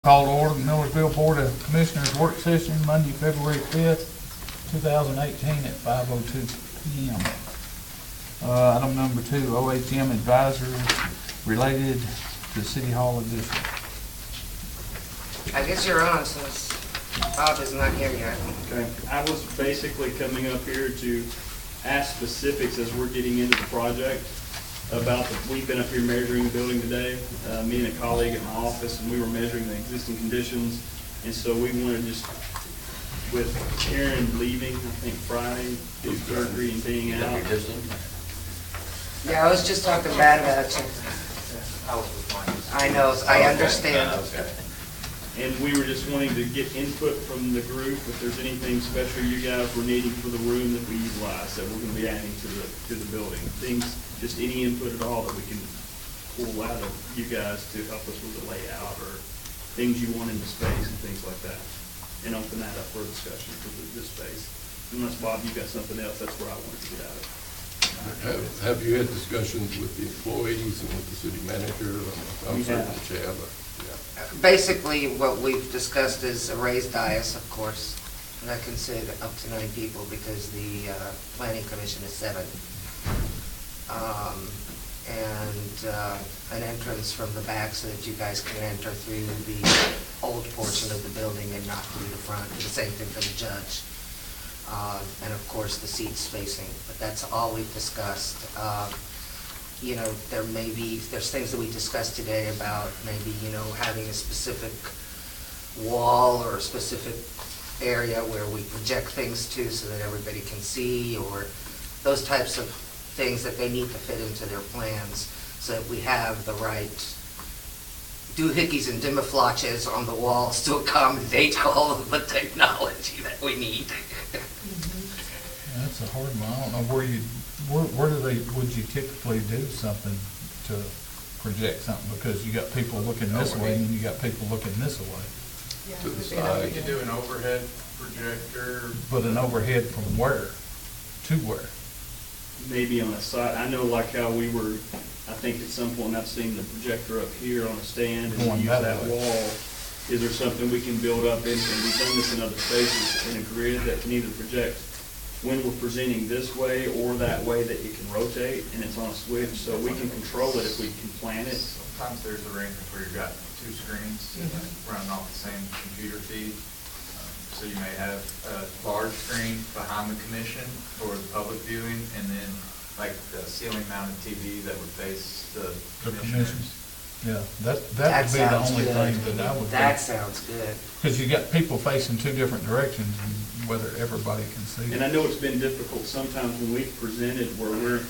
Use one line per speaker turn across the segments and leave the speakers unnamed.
Call to order the Millersville Board of Commissioners work session Monday, February 5th, 2018 at 5:02 p.m. Item number 2, OHM advisory related to City Hall addition.
I guess you're on since Bob is not here yet.
Okay, I was basically coming up here to ask specifics as we're getting into the project about we've been up here measuring the building today, me and a colleague at my office, and we were measuring the existing conditions. And so we wanted just, with Karen leaving, I think Friday, due to surgery and being out.
Yeah, I was just talking bad about you. I know, I understand.
And we were just wanting to get input from the group, if there's anything special you guys were needing for the room that we utilize, that we're gonna be adding to the building. Things, just any input at all that we can pull out of you guys to help us with the layout, or things you want in the space and things like that. And open that up for discussion for this space. Unless, Bob, you got something else, that's where I wanted to get out of it.
Have you had discussions with the employees and with the city manager? I'm certain that you have.
Basically, what we've discussed is a raised dais, of course, that can sit up to 9 people because the planning commission is 7. An entrance from the back so that you guys can enter through the old portion of the building and not through the front. The same thing for the judge. And of course, the seat spacing, but that's all we've discussed. You know, there's things that we discussed today about maybe, having a specific wall or a specific area where we project things to so that everybody can see, or those types of things that they need to fit into their plans so that we have the right doohickeys and dimiflaches on the walls to accommodate all of the technology that we need.
That's a hard one. I don't know where would you typically do something to project something, because you got people looking this way and you got people looking this way.
To the
You know, we
side.
could do an overhead projector.
But an overhead from where to where?
Maybe on a side, I know like how we were, I think at some point I've seen the projector up here on a stand and
Going
use
that
that
way.
wall. Is there something we can build up in, and we've done this in other spaces, in a grid that can either project when we're presenting this way or that way, that it can rotate and it's on a switch, so we can control it if we can plan it.
Sometimes there's arrangements where you've got 2 screens running off the same computer feed. So you may have a large screen behind the commission for the public viewing, and then like the ceiling mounted TV that would face the commissioners.
Yeah, that would be the only thing that I would do.
That sounds good.
Because you got people facing 2 different directions, and whether everybody can see
And I
it.
know it's been difficult sometimes when we've presented where we're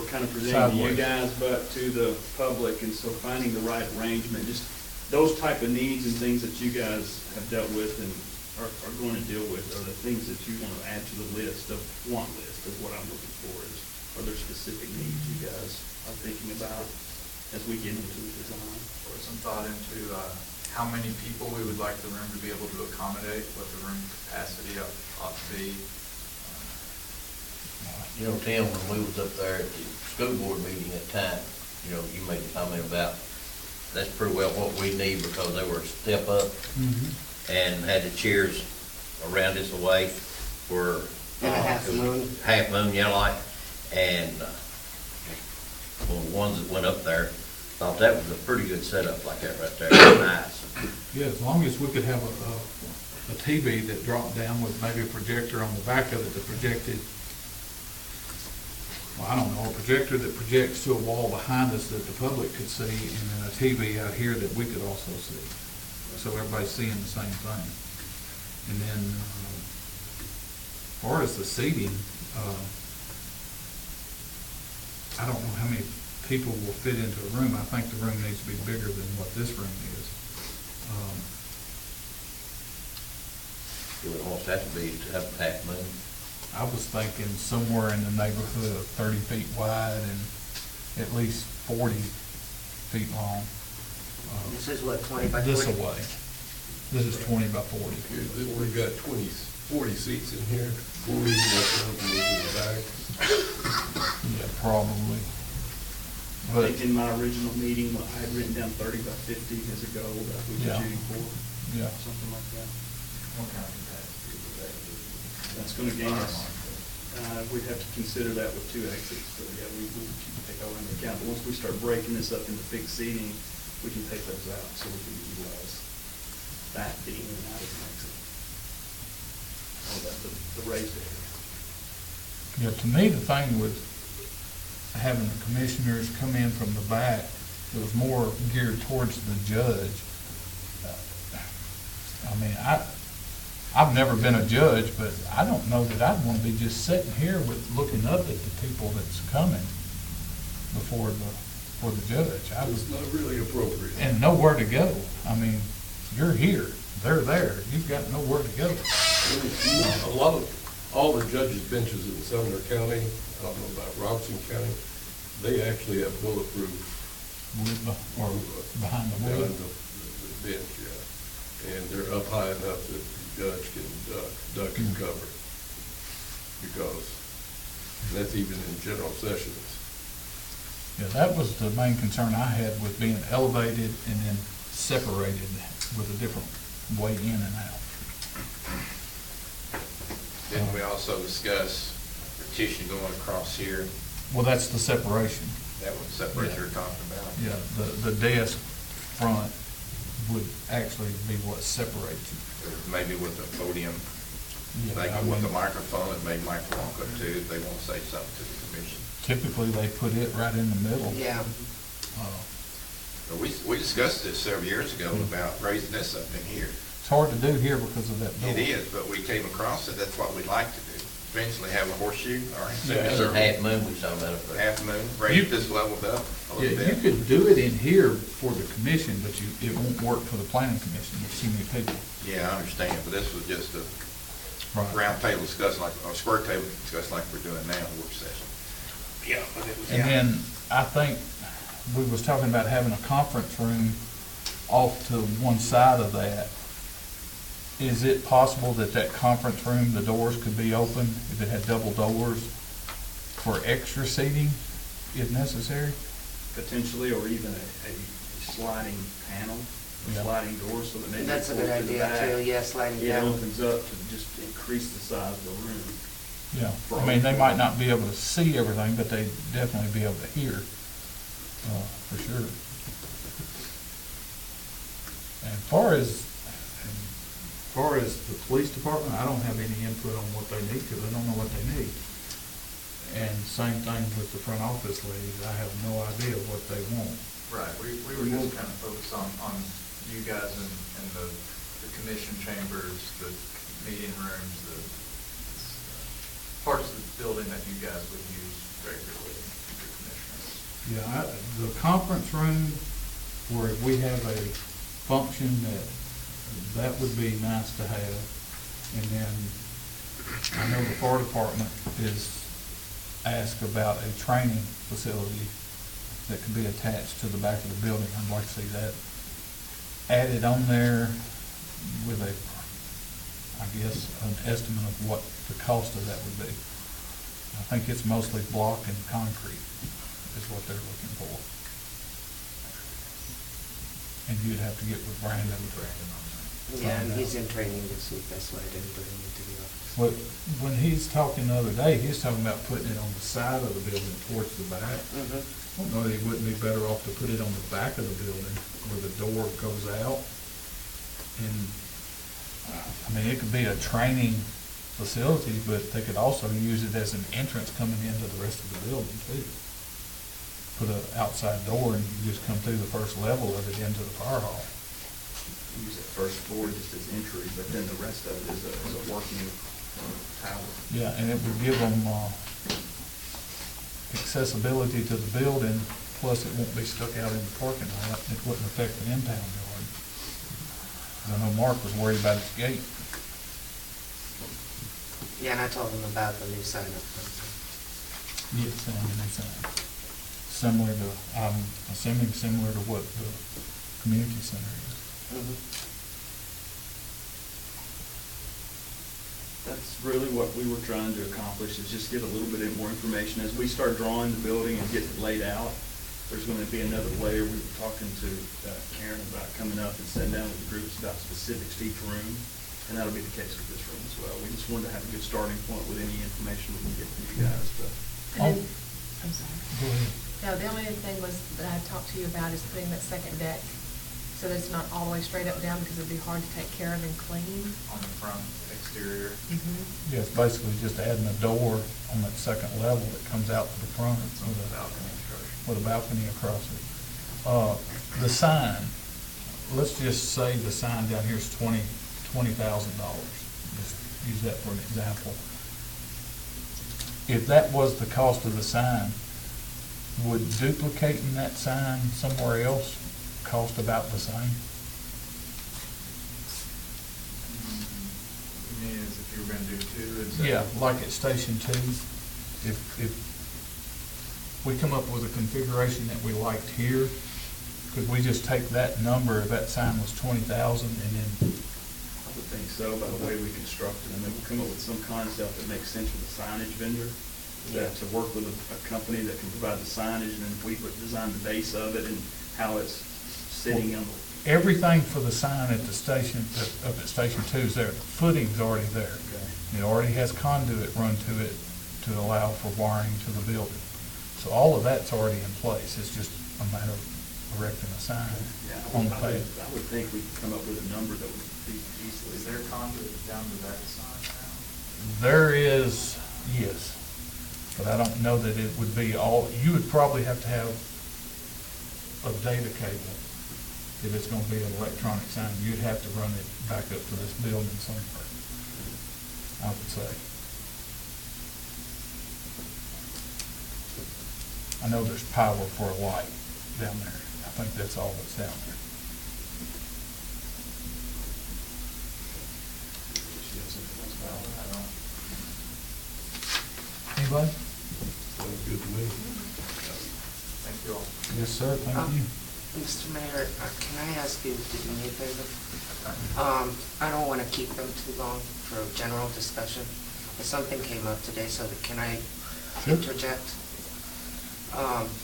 kind of presenting to you
Sideways.
guys, but to the public, and so finding the right arrangement, just those type of needs and things that you guys have dealt with and are going to deal with are the things that you want to add to the list of want list of what I'm looking for. Are there specific needs you guys are thinking about as we get into the design?
Or some thought into how many people we would like the room to be able to accommodate, what the room capacity ought to be.
You know, Tim, when we was up there at the school board meeting at time, you made a comment about that's pretty well what we need, because they were a step up and had the chairs around this away for
And a half moon.
Half moon, and well, the ones that went up there thought that was a pretty good setup like that right there. Nice.
Yeah, as long as we could have a TV that dropped down with maybe a projector on the back of it that projected, well, I don't know, a projector that projects to a wall behind us that the public could see, and then a TV out here that we could also see. So everybody's seeing the same thing. And then, as far as the seating, I don't know how many people will fit into a room. I think the room needs to be bigger than what this room is.
You would want that to be to have a half moon.
I was thinking somewhere in the neighborhood of 30 feet wide and at least 40 feet long.
This is what, 20 by 40?
This away. This is 20 by 40.
We've got 40 seats in here, 40 left over in the back.
Yeah, probably.
I
But,
think in my original meeting, I had written down 30 by 50 as a goal that we were
Yeah.
shooting for,
yeah,
something like that.
What kind of capacity would that be?
That's gonna gain us, we'd have to consider that with 2 exits, so yeah, we would take all into account. But once we start breaking this up into fixed seating, we can take those out, so we can utilize that getting in and out as an exit. All that, the raised area.
yeah, to me, the thing with having the commissioners come in from the back, it was more geared towards the judge. I mean, I've never been a judge, but I don't know that I'd want to be just sitting here with, looking up at the people that's coming before the judge. I was,
It's not really appropriate.
and nowhere to go. I mean, you're here, they're there, you've got nowhere to go.
A lot of, all the judges' benches in Sumner County, I don't know about Robeson County, they actually have bulletproof.
Or behind the wheel.
Behind the bench, yeah. And they're up high enough that the judge can duck and cover. Because that's even in general sessions.
Yeah, that was the main concern I had with being elevated and then separated with a different way in and out.
Didn't we also discuss partition going across here?
Well, that's the separation.
That was separate you're talking about?
Yeah, the desk front would actually be what separates you.
Or maybe with a podium,
Yeah,
they
I
go with
mean,
a microphone, and maybe Mike walk up too, if they want to say something to the commission.
typically, they put it right in the middle.
Yeah,
But we discussed this several years ago about raising this up in here.
It's hard to do here because of that door.
It is, but we came across it, that's what we'd like to do. Eventually have a horseshoe or a
Yeah.
It was a
semicircle,
half moon we was talking about.
half moon, raise this leveled up a
Yeah,
little
you
bit.
could do it in here for the commission, but it won't work for the planning commission, there's too many people.
Yeah, I understand, but this was just a
Right.
round table discussion, like, or square table discussion like we're doing now, work session. Yeah, but it was.
And then, I think, we was talking about having a conference room off to one side of that. Is it possible that that conference room, the doors could be open, if it had double doors, for extra seating if necessary?
Potentially, or even a sliding panel,
Yeah.
a sliding door, so that maybe.
that's a
it's
good
forward to the
idea
back.
too, yeah, sliding
It
down.
opens up to just increase the size of the room.
Yeah, I mean, they might not be able to see everything, but they definitely be able to hear, for sure. And as far as the police department, I don't have any input on what they need, because I don't know what they need. And same thing with the front office ladies, I have no idea what they want.
Right, we were just kind of focused on you guys and the commission chambers, the meeting rooms, the parts of the building that you guys would use regularly, your commissioners.
Yeah, the conference room, where if we have a function that would be nice to have. And then, I know the fire department is asked about a training facility that could be attached to the back of the building. I'd like to see that added on there with I guess, an estimate of what the cost of that would be. I think it's mostly block and concrete is what they're looking for. And you'd have to get with Brandon.
Yeah, and he's in training this week, that's why I didn't bring him into the office.
But when he's talking the other day, he's talking about putting it on the side of the building towards the back.
Mhm.
I don't know that it wouldn't be better off to put it on the back of the building where the door goes out. And, I mean, it could be a training facility, but they could also use it as an entrance coming into the rest of the building too. Put an outside door and you just come through the first level of it into the fire hall.
Use that first floor just as entry, but then the rest of it is a working tower.
Yeah, and it would give them, accessibility to the building, plus it won't be stuck out in the parking lot. It wouldn't affect the impound yard. I know Mark was worried about his gate.
Yeah, and I told him about the new sign up front.
Yes, and it's similar to, I'm assuming similar to what the community center is.
That's really what we were trying to accomplish, is just get a little bit more information. As we start drawing the building and getting it laid out, There's gonna be another layer. We were talking to Karen about coming up and sitting down with the groups about specifics to each room, and that'll be the case with this room as well. We just wanted to have a good starting point with any information we can get from you guys, but.
And then, I'm sorry.
Go ahead.
No, the only other thing was that I talked to you about is putting that second deck so that it's not all the way straight up and down because it'd be hard to take care of and clean.
On the front exterior.
Mm-hmm.
Yeah, it's basically just adding a door on that second level that comes out to the front
It's on the balcony structure.
with a balcony across it. The sign, let's just say the sign down here is $20,000. Just use that for an example. If that was the cost of the sign, would duplicating that sign somewhere else cost about the same?
You mean as if you were gonna do two instead?
Yeah, like at Station 2, if we come up with a configuration that we liked here, could we just take that number, if that sign was 20,000, and then,
I would think so, by the way we construct it, and then we'll come up with some concept that makes sense with the signage vendor, that to work with a company that can provide the signage, and then we would design the base of it and how it's sitting on the.
everything for the sign at the station, up at Station 2 is there, the footing's already there. It already has conduit run to it to allow for wiring to the building. So all of that's already in place, it's just a matter of erecting a sign
Yeah,
on the page.
I would think we could come up with a number that would be easily.
Is there conduit down to that side now?
There is, yes, but I don't know that it would be all, you would probably have to have a data cable. If it's gonna be an electronic sign, you'd have to run it back up to this building somewhere, I would say. I know there's power for a light down there. I think that's all that's down there.
I don't.
Anybody?
Sounds good to me.
Thank you all.
Yes, sir, thank you.
Mr. Mayor, can I ask you to do me a favor? I don't want to keep them too long for a general discussion, but something came up today, so can I
Sure.
interject?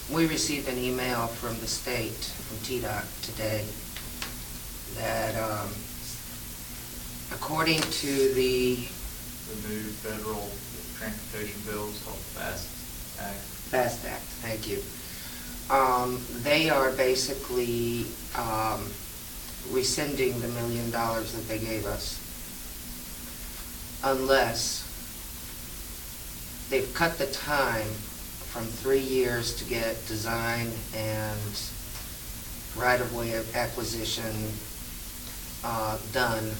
We received an email from the state, from TDOT today, that according to the
The new federal transportation bill is called FAST Act.
FAST Act, thank you. They are basically rescinding the $1 million that they gave us, unless they've cut the time from 3 years to get design and right-of-way acquisition done.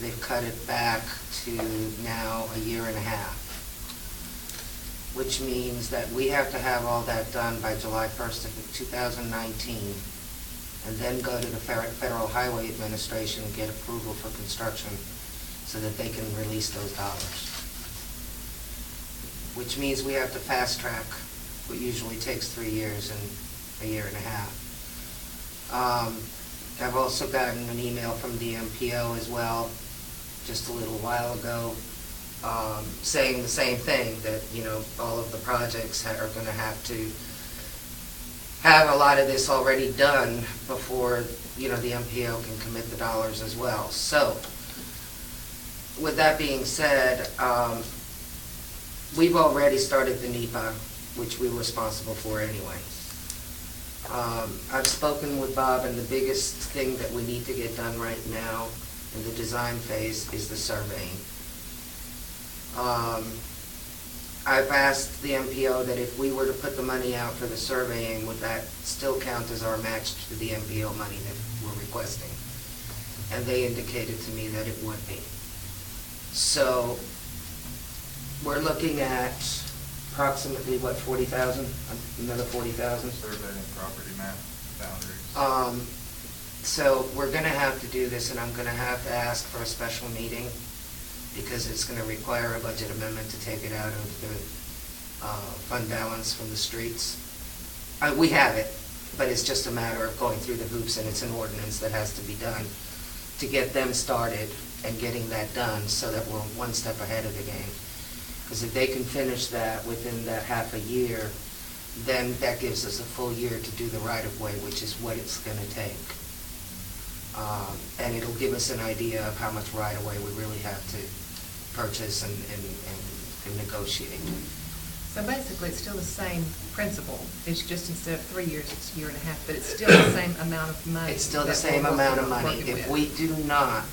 They've cut it back to now a year and a half, which means that we have to have all that done by July 1st of 2019, and then go to the Federal Highway Administration and get approval for construction so that they can release those dollars. Which means we have to fast track what usually takes 3 years and a year and a half. I've also gotten an email from the MPO as well, just a little while ago, saying the same thing, that, you know, all of the projects are going to have to have a lot of this already done before, you know, the MPO can commit the dollars as well. So, with that being said, we've already started the NEPA, which we're responsible for anyway. I've spoken with Bob, and the biggest thing that we need to get done right now in the design phase is the surveying. I've asked the MPO that if we were to put the money out for the surveying, would that still count as our match to the MPO money that we're requesting? And they indicated to me that it would be. So, we're looking at approximately, what, 40,000? Another 40,000?
Survey and property map boundaries.
So we're gonna have to do this, and I'm gonna have to ask for a special meeting, because it's gonna require a budget amendment to take it out of the fund balance from the streets. We have it, but it's just a matter of going through the hoops, and it's an ordinance that has to be done to get them started and getting that done, so that we're one step ahead of the game. Because if they can finish that within that half a year, then that gives us a full year to do the right-of-way, which is what it's gonna take. And it'll give us an idea of how much right-of-way we really have to purchase and negotiate.
So basically, it's still the same principle. It's just instead of 3 years, it's a year and a half, but it's still the same amount of money.
It's still the
that
same
we're
amount of
working
money.
with.
If we do not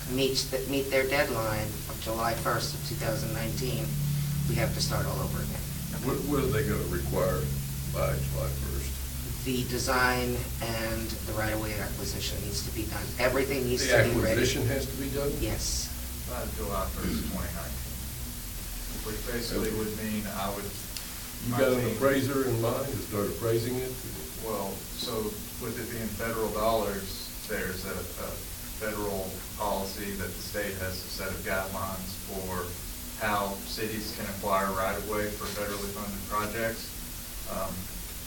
Okay.
meet their deadline of July 1st of 2019, we have to start all over again.
What are they gonna require by July 1st?
The design and the right-of-way acquisition needs to be done. Everything needs
The
to be ready.
acquisition has to be done?
Yes.
By July 1st, 2019, which basically would mean I would.
You
my
got an
team-
appraiser in mind to start appraising it?
Well, so with it being federal dollars, there's a federal policy that the state has a set of guidelines for how cities can acquire right-of-way for federally funded projects.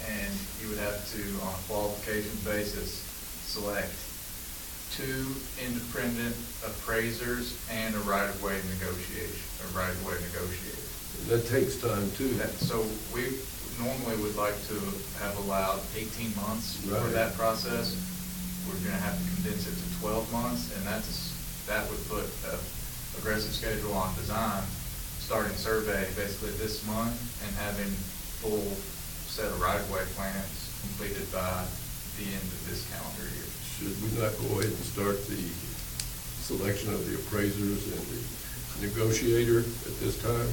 And you would have to, on a qualification basis, select 2 independent appraisers and a right-of-way negotiator.
That takes time too.
So we normally would like to have allowed 18 months for
Right.
that process. We're gonna have to condense it to 12 months, and that would put an aggressive schedule on design, starting survey basically this month, and having full set of right-of-way plans completed by the end of this calendar year.
Should we not go ahead and start the selection of the appraisers and the negotiator at this time?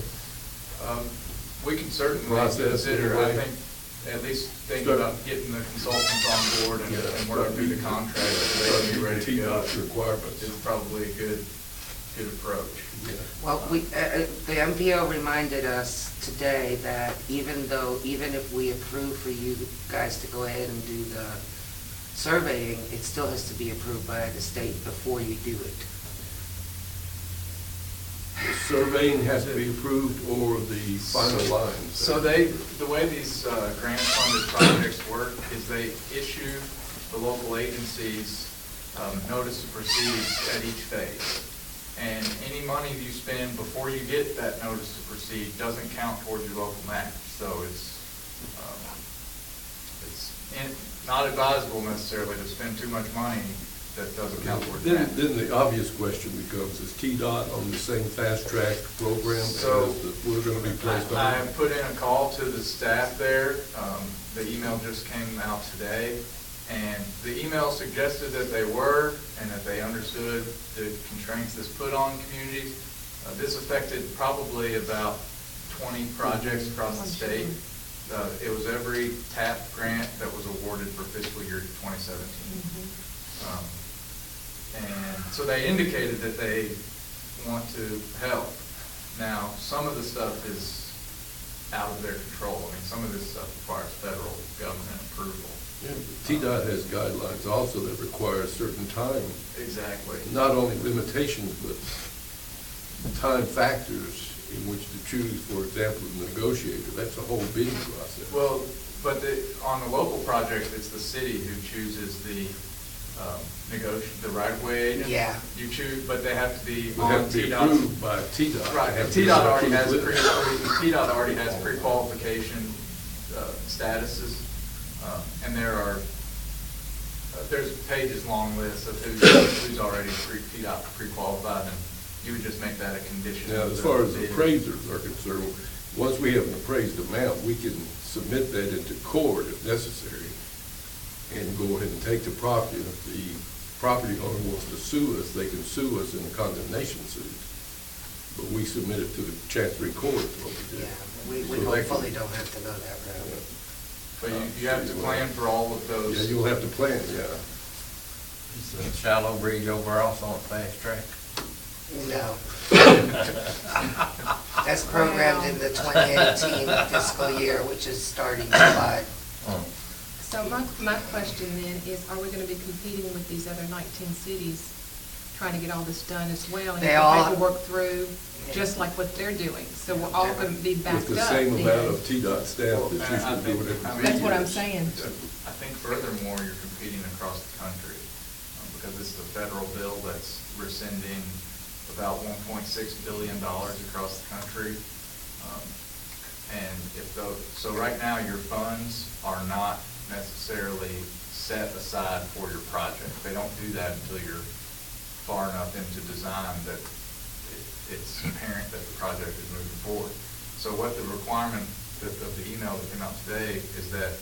We can certainly
Process
consider,
anyway.
I think, at least think
Start-
about getting the consultants on board and
Yeah.
working through the contract, so they can be ready to go.
T-Dot's requirements.
Is probably a good approach.
Yeah.
Well, the MPO reminded us today that even if we approve for you guys to go ahead and do the surveying, it still has to be approved by the state before you do it.
The surveying has to be approved or the final lines?
So the way these grant-funded projects work is they issue the local agencies notice to proceed at each phase. And any money you spend before you get that notice to proceed doesn't count towards your local match. So it's not advisable necessarily to spend too much money that doesn't count towards that.
Then the obvious question becomes, is T-Dot on the same fast-track program as
So,
we're going to be placed on?
I put in a call to the staff there. The email just came out today, and the email suggested that they were, and that they understood the constraints this put on communities. This affected probably about 20 projects across the state. It was every TAP grant that was awarded for fiscal year 2017. And so they indicated that they want to help. Now, some of the stuff is out of their control. I mean, some of this stuff requires federal government approval.
Yeah, T-Dot has guidelines also that require a certain time,
Exactly.
not only limitations, but time factors in which to choose, for example, the negotiator. That's a whole bidding process.
Well, but on the local project, it's the city who chooses the the right-of-way agent.
Yeah.
You choose, but they have to be
It would
on
have to be
T-Dot's.
approved by T-Dot.
Right,
It has
and
to be
T-Dot
on
already has,
approved list.
T-Dot already has pre-qualification statuses, and there's a pages-long list of who's already T-Dot pre-qualified, and you would just make that a condition.
Now,
of
as
the
far as
bid.
appraisers are concerned, once we have an appraised amount, we can submit that into court if necessary and go ahead and take the property. If the property owner wants to sue us, they can sue us in a condemnation suit. But we submit it to the Chancery Court, is what we do.
Yeah, we
So they can-
hopefully don't have to go that route.
But you have to plan for all of those.
Yeah, you'll have to plan, yeah.
Is the shallow bridge over also on fast track?
No. That's programmed in the 2018 fiscal year, which is starting July.
So my question then is, are we gonna be competing with these other 19 cities, trying to get all this done as well? And
They
get
all-
the paperwork through, just like what they're doing? So we're all gonna be backed
With
up.
the same
then.
amount of T-Dot staff that
Well,
you
I
should do
think-
it every
I mean-
3
That's what I'm
years.
saying.
I think furthermore, you're competing across the country, because this is a federal bill that's rescinding about $1.6 billion across the country. And if those, so right now, your funds are not necessarily set aside for your project. They don't do that until you're far enough into design that it's apparent that the project is moving forward. So what the requirement of the email that came out today is that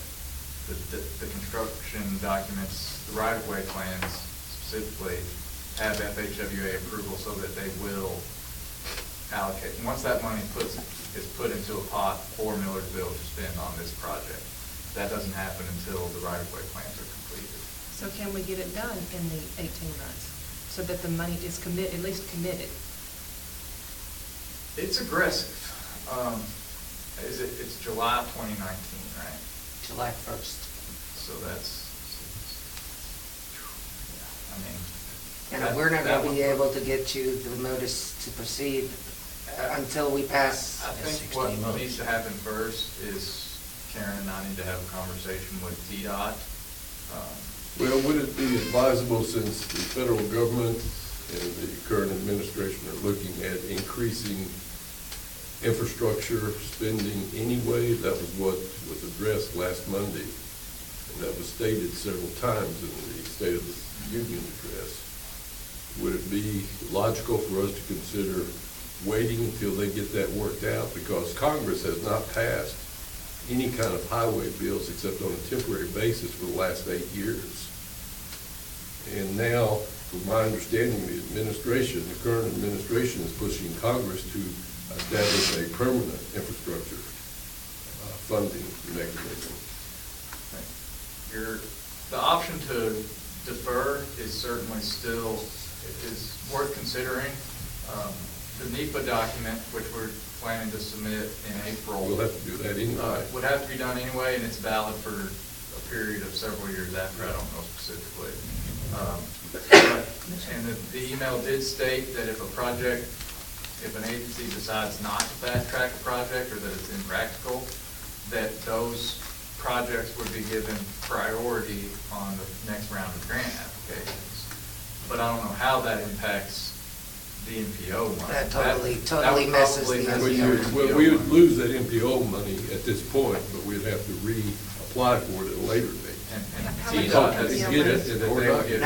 the construction documents, the right-of-way plans specifically, have FHWA approval so that they will allocate. And once that money is put into a pot for Millersville to spend on this project, that doesn't happen until the right-of-way plans are completed.
So can we get it done in the 18 months, so that the money is committed, at least committed?
It's aggressive. It's July 2019, right?
July 1st.
So that's, I mean.
And we're not gonna be able to get you the notice to proceed until we pass.
I think what needs to happen first is Karen and I need to have a conversation with TDOT.
Well, would it be advisable, since the federal government and the current administration are looking at increasing infrastructure spending anyway? That was what was addressed last Monday, and that was stated several times in the State of the Union address. Would it be logical for us to consider waiting until they get that worked out? Because Congress has not passed any kind of highway bills except on a temporary basis for the last 8 years. And now, from my understanding, the administration, the current administration is pushing Congress to establish a permanent infrastructure funding mechanism.
The option to defer is certainly still, is worth considering. The NEPA document, which we're planning to submit in April.
We'll have to do that anyway.
Would have to be done anyway, and it's valid for a period of several years after, I don't know specifically. And the email did state that if an agency decides not to fast track a project or that it's impractical, that those projects would be given priority on the next round of grant applications. But I don't know how that impacts the MPO money.
That totally
that would
messes
probably
the
mess
MPO.
your
Well, we would lose that MPO money at this point, but we'd have to reapply for it at a later date.
And
How much
TDOT
is
has
the
Get it
amount?
in
that
order.
they would give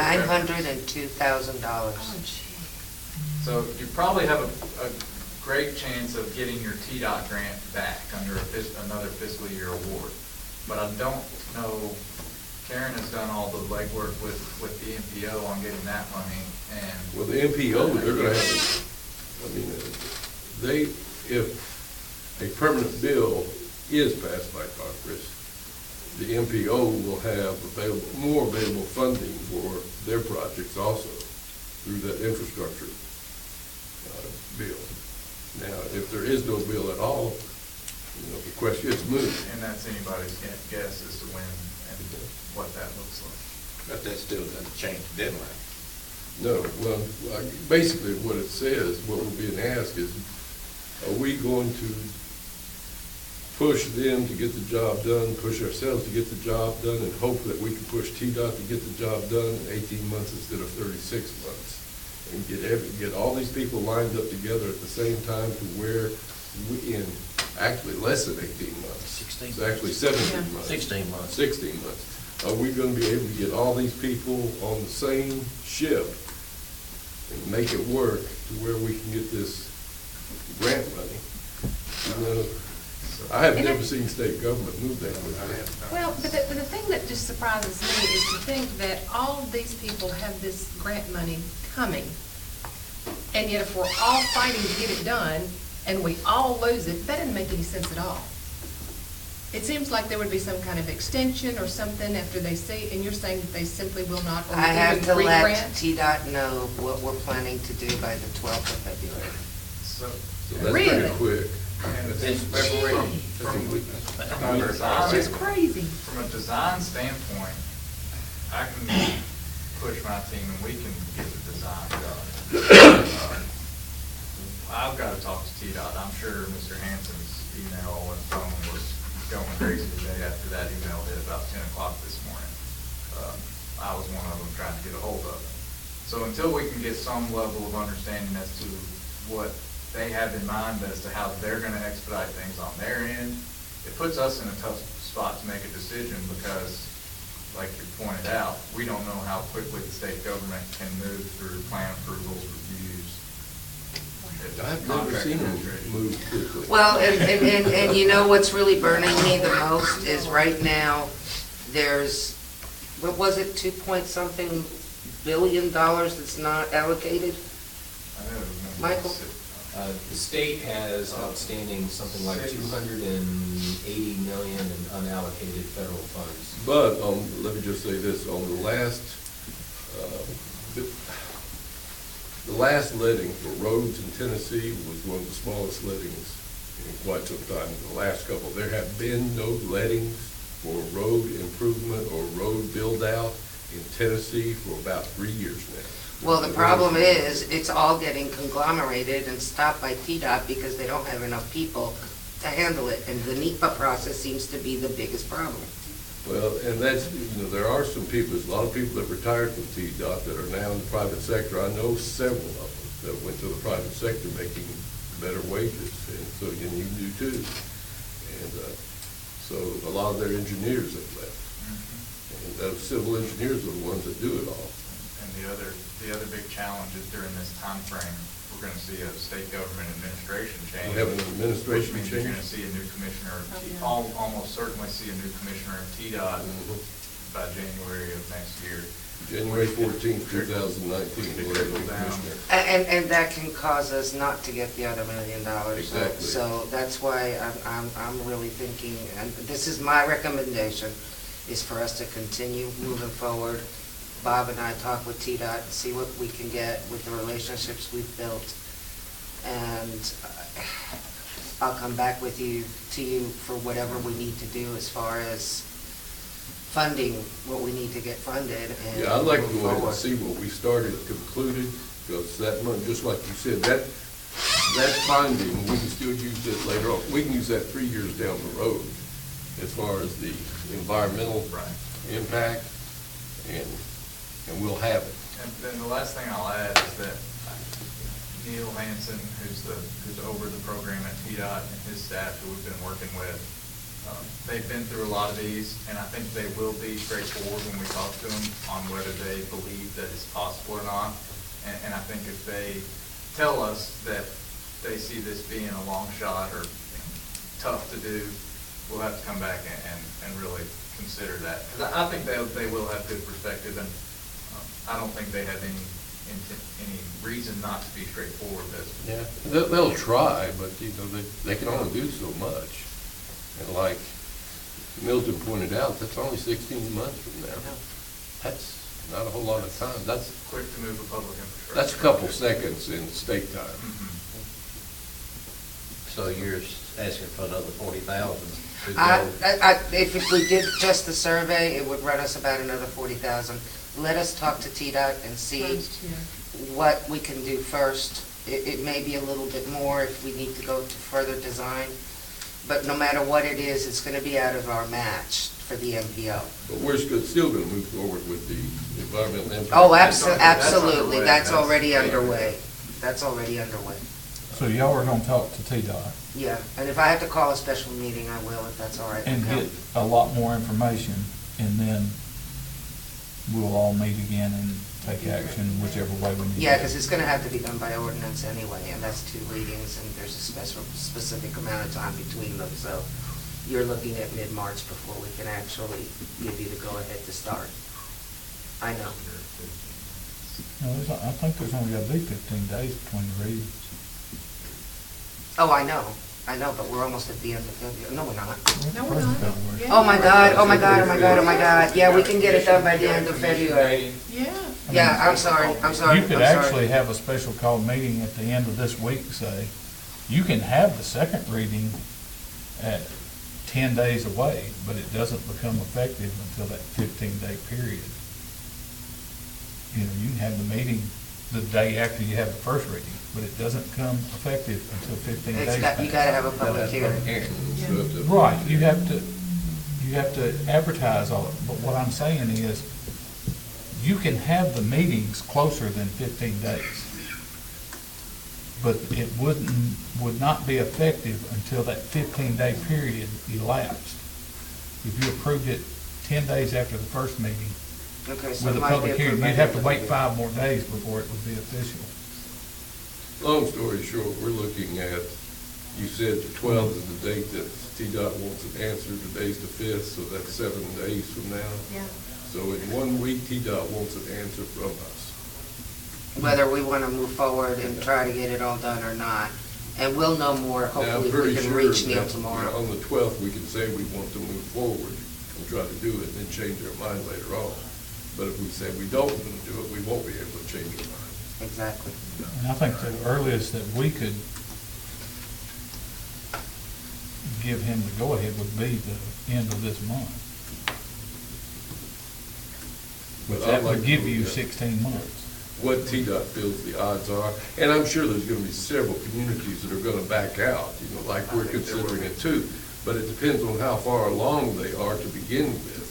$902,000.
Oh, gee.
So you probably have a great chance of getting your TDOT grant back under another fiscal year award. But I don't know, Karen has done all the legwork with the MPO on getting that money, and.
Well, the MPO, they're gonna have, if a permanent bill is passed by Congress, the MPO will have more available funding for their projects also through that infrastructure bill. Now, if there is no bill at all, the question is moot.
And that's anybody's guess as to when and what that looks like.
But that still doesn't change the deadline.
No, well, basically what it says, what we're being asked is, are we going to push them to get the job done, push ourselves to get the job done, and hope that we can push TDOT to get the job done in 18 months instead of 36 months? And get all these people lined up together at the same time to where we, in actually less than 18 months.
16.
It's actually 17
Yeah.
months.
16 months.
16 months. Are we going to be able to get all these people on the same ship and make it work to where we can get this grant money? I have
And
never
it-
seen state government move that quickly.
Well, but the thing that just surprises me is to think that all these people have this grant money coming, and yet if we're all fighting to get it done, and we all lose it, that doesn't make any sense at all. It seems like there would be some kind of extension or something after they see, and you're saying that they simply will not, or
I have
even
to let
re-grant?
TDOT know what we're planning to do by the 12th of February.
So.
So that's
Really?
pretty quick.
And
It's February.
from a
It's
design,
crazy.
from a design standpoint, I can push my team and we can get the design done. I've got to talk to TDOT. I'm sure Mr. Hanson's email and phone was going crazy today after that email hit about 10 o'clock this morning. I was one of them trying to get a hold of it. So until we can get some level of understanding as to what they have in mind as to how they're gonna expedite things on their end, it puts us in a tough spot to make a decision because, like you pointed out, we don't know how quickly the state government can move through plan approvals, reviews.
I've never seen them move quickly.
Well, and you know what's really burning me the most is right now, there's, what was it, 2-point-something billion that's not allocated?
I know,
Michael?
The state has outstanding something like 280 million in unallocated federal funds.
But, let me just say this, on the last letting for roads in Tennessee was one of the smallest lettings in quite some time. The last couple, there have been no lettings for road improvement or road build-out in Tennessee for about 3 years now.
Well, the problem is, it's all getting conglomerated and stopped by TDOT because they don't have enough people to handle it, and the NEPA process seems to be the biggest problem.
Well, and that's, there are some people, there's a lot of people that retired from TDOT that are now in the private sector. I know several of them that went to the private sector making better wages, and so, and you do too. And so a lot of their engineers have left. And those civil engineers are the ones that do it all.
And the other big challenge is during this time frame, we're gonna see a state government administration change.
We have an administration
Which means you're
change.
gonna see a new commissioner, of T-
Oh, yeah.
almost certainly see a new commissioner of TDOT by January of next year.
January 14th, 2019.
They
we'll have a
trickle down.
commissioner.
And that can cause us not to get the other $1 million.
Exactly.
So that's why I'm really thinking, and this is my recommendation, is for us to continue moving forward. Bob and I talk with TDOT and see what we can get with the relationships we've built. And I'll come back to you for whatever we need to do as far as funding, what we need to get funded and
Yeah, I'd like to
move
go ahead and
forward.
see what we started concluded, because that money, just like you said, that funding, we can still use it later on. We can use that 3 years down the road as far as the environmental impact, and we'll have it.
And then the last thing I'll add is that Neil Hansen, who's over the program at TDOT, and his staff who we've been working with, they've been through a lot of these, and I think they will be straightforward when we talk to them on whether they believe that it's possible or not. And I think if they tell us that they see this being a long shot or tough to do, we'll have to come back and really consider that. Because I think they will have good perspective, and I don't think they have any reason not to be straightforward.
Yeah, they'll try, but, they can only do so much. And like Milton pointed out, that's only 16 months from now. That's not a whole lot of time. That's
Quick to move a public infrastructure.
a couple seconds in state time.
Mhm.
So you're asking for another 40,000 to go?
If we did just the survey, it would run us about another 40,000. Let us talk to TDOT and see
First, yeah.
what we can do first. It may be a little bit more if we need to go to further design, but no matter what it is, it's gonna be out of our match for the MPO.
But we're still going to move forward with the environmental impact.
Oh,
That's
absolutely,
underway.
that's already
Yeah.
underway. That's already underway.
So y'all are gonna talk to TDOT
Yeah, and if I have to call a special meeting, I will, if that's all right.
and
with them.
get a lot more information, and then we'll all meet again and take action whichever way we need to.
Yeah, because it's gonna have to be done by ordinance anyway, and that's 2 readings, and there's a specific amount of time between them, so you're looking at mid-March before we can actually give you the go-ahead to start. I know.
No, I think there's only gotta be 15 days between the readings.
Oh, I know, but we're almost at the end of February. No, we're not.
No, we're not.
February.
Oh, my God, oh, my God, oh, my God, oh, my God. Yeah, we can get it done by the end of February.
Yeah.
Yeah, I'm sorry.
You could
I'm sorry.
actually have a special call meeting at the end of this week, say, you can have the second reading at 10 days away, but it doesn't become effective until that 15-day period. You can have the meeting the day after you have the first reading, but it doesn't become effective until 15 days.
You
pass.
gotta have a public hearing.
So if the-
Right, you have to advertise all it, but what I'm saying is, you can have the meetings closer than 15 days. but it would not be effective until that 15-day period elapsed. If you approved it 10 days after the first meeting,
Okay, so
with
it
a
might be
public hearing,
approved by
you'd have to
the
wait
end of
5 more days before it would be official.
Long story short, we're looking at, you said the 12th is the date that TDOT wants an answer, today's the 5th, so that's 7 days from now.
Yeah.
So in 1 week, TDOT wants an answer from us.
whether we want to move forward and try to get it all done or not. And we'll know more,
Now, I'm
hopefully, if
pretty
we can
sure
reach Neil
that,
tomorrow.
on the 12th, we can say we want to move forward and try to do it, and then change our mind later on. But if we say we don't want to do it, we won't be able to change our mind.
Exactly.
And I think the earliest that we could give him the go-ahead would be the end of this month. But
But I'd
that
like
would
to
give
do
you
that.
16 months.
What TDOT feels the odds are, and I'm sure there's gonna be several communities that are gonna back out, like we're considering it too. But it depends on how far along they are to begin with,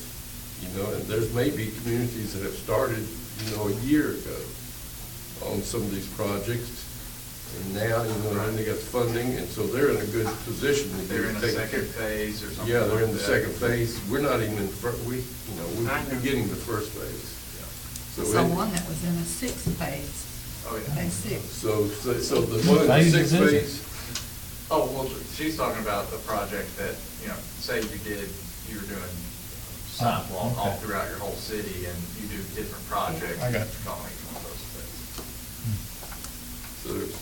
and there's maybe communities that have started, a year ago on some of these projects. And now, then they got funding, and so they're in a good position to
They're in a
take
second phase or something.
Yeah, they're in the
like
second
that.
phase. We're not even in we're
I know.
beginning the first phase.
So one that was in a sixth phase,
Oh, yeah.
phase 6.
So the one in the
Phases,
sixth
is it?
phase,
Oh, well, she's talking about the project that, say you were doing sidewalk all
okay.
throughout your whole city, and you do different projects.
I got
It's
you.
called one of those things.
so there's,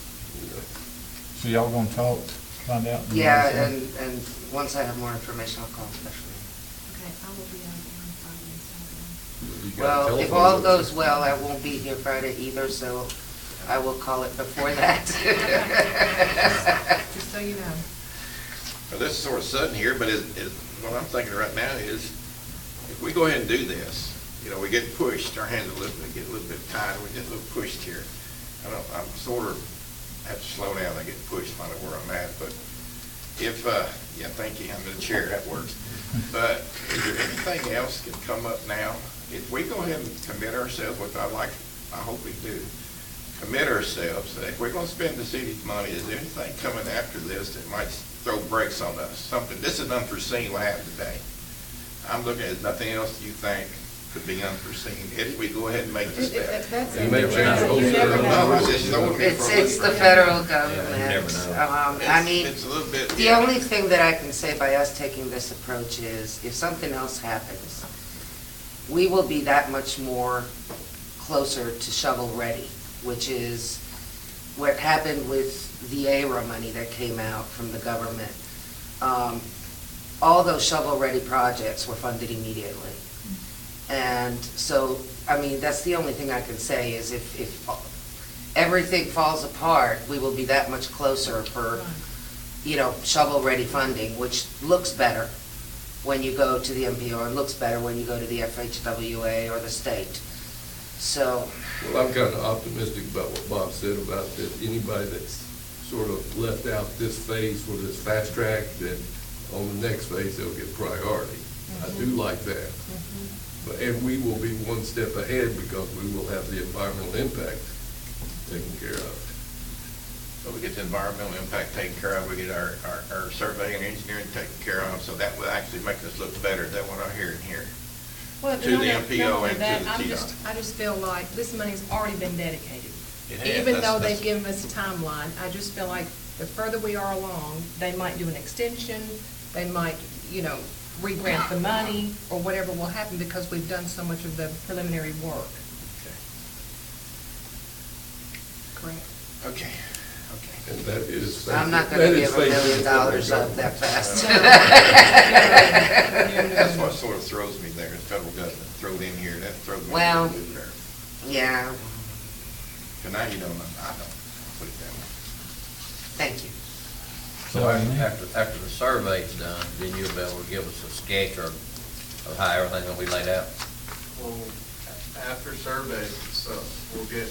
So y'all gonna talk, find out?
Yeah, and once I have more information, I'll call a special meeting.
Okay, I will be out there on Friday and Saturday.
you got
Well, if
telephone
all
numbers.
goes well, I won't be here Friday either, so I will call it before that.
Just so you know.
Well, this is sort of sudden here, but what I'm thinking right now is, if we go ahead and do this, we get pushed, our hands get a little bit tied, we get a little pushed here. I'm sort of, have to slow down, I get pushed, find out where I'm at, but if, yeah, thank you, I'm in the chair, that works. But is there anything else can come up now? If we go ahead and commit ourselves, which I hope we do, commit ourselves, that if we're gonna spend the city's money, is there anything coming after this that might throw brakes on us? Something, this is unforeseen what happened today. I'm looking at nothing else you think could be unforeseen. If we go ahead and make this step.
That's
You may change the whole
You never
set of
know.
numbers.
Just throwing me for a
It's
loop.
the federal
Yeah, you never
government.
know.
I mean,
It's a little bit.
the only thing that I can say by us taking this approach is, if something else happens, we will be that much more closer to shovel-ready, which is what happened with the ARA money that came out from the government. All those shovel-ready projects were funded immediately. And so, that's the only thing I can say, is if everything falls apart, we will be that much closer for, shovel-ready funding, which looks better when you go to the MPO, and looks better when you go to the FHWA or the state. So,
Well, I'm kind of optimistic about what Bob said about that anybody that's sort of left out this phase for this fast track, then on the next phase, they'll get priority. I do like that. And we will be one step ahead because we will have the environmental impact taken care of.
So we get the environmental impact taken care of, we get our survey and engineering taken care of, so that will actually make us look better than what I hear in here.
Well,
To
not
the
only
MPO and to
that,
the TDOT.
I just feel like this money's already been dedicated.
It has.
Even though
That's-
they've given us a timeline, I just feel like the further we are along, they might do an extension, they might, re-grant the money, or whatever will happen, because we've done so much of the preliminary work. Correct.
Okay.
And that is.
I'm not
that
gonna
is
give $1 million
federal
up
government.
that fast.
That's what sort of throws me there, is federal government, throw it in here, that throws me.
Well-
a little bit there.
Yeah,
But now you don't, I don't, put it that way.
thank you.
So after the survey's done, then you'll be able to give us a sketch of how everything's gonna be laid out.
Well, after survey, so we'll get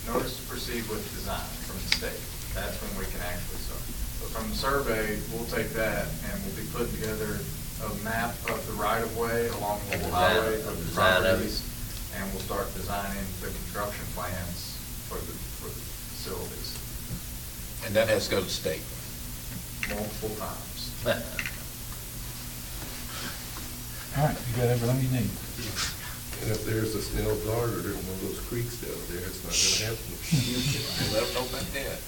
notice to proceed with design from the state. That's when we can actually start. But from the survey, we'll take that and we'll be putting together a map of the right-of-way along the
Design-
highway of the
design of it.
properties. And we'll start designing the construction plans for the facilities.
And that has to go to the state.
multiple times.
All right, you got everything you need.
And if there's a snail darter in one of those creeks down there, it's not gonna happen.
Let them know about that.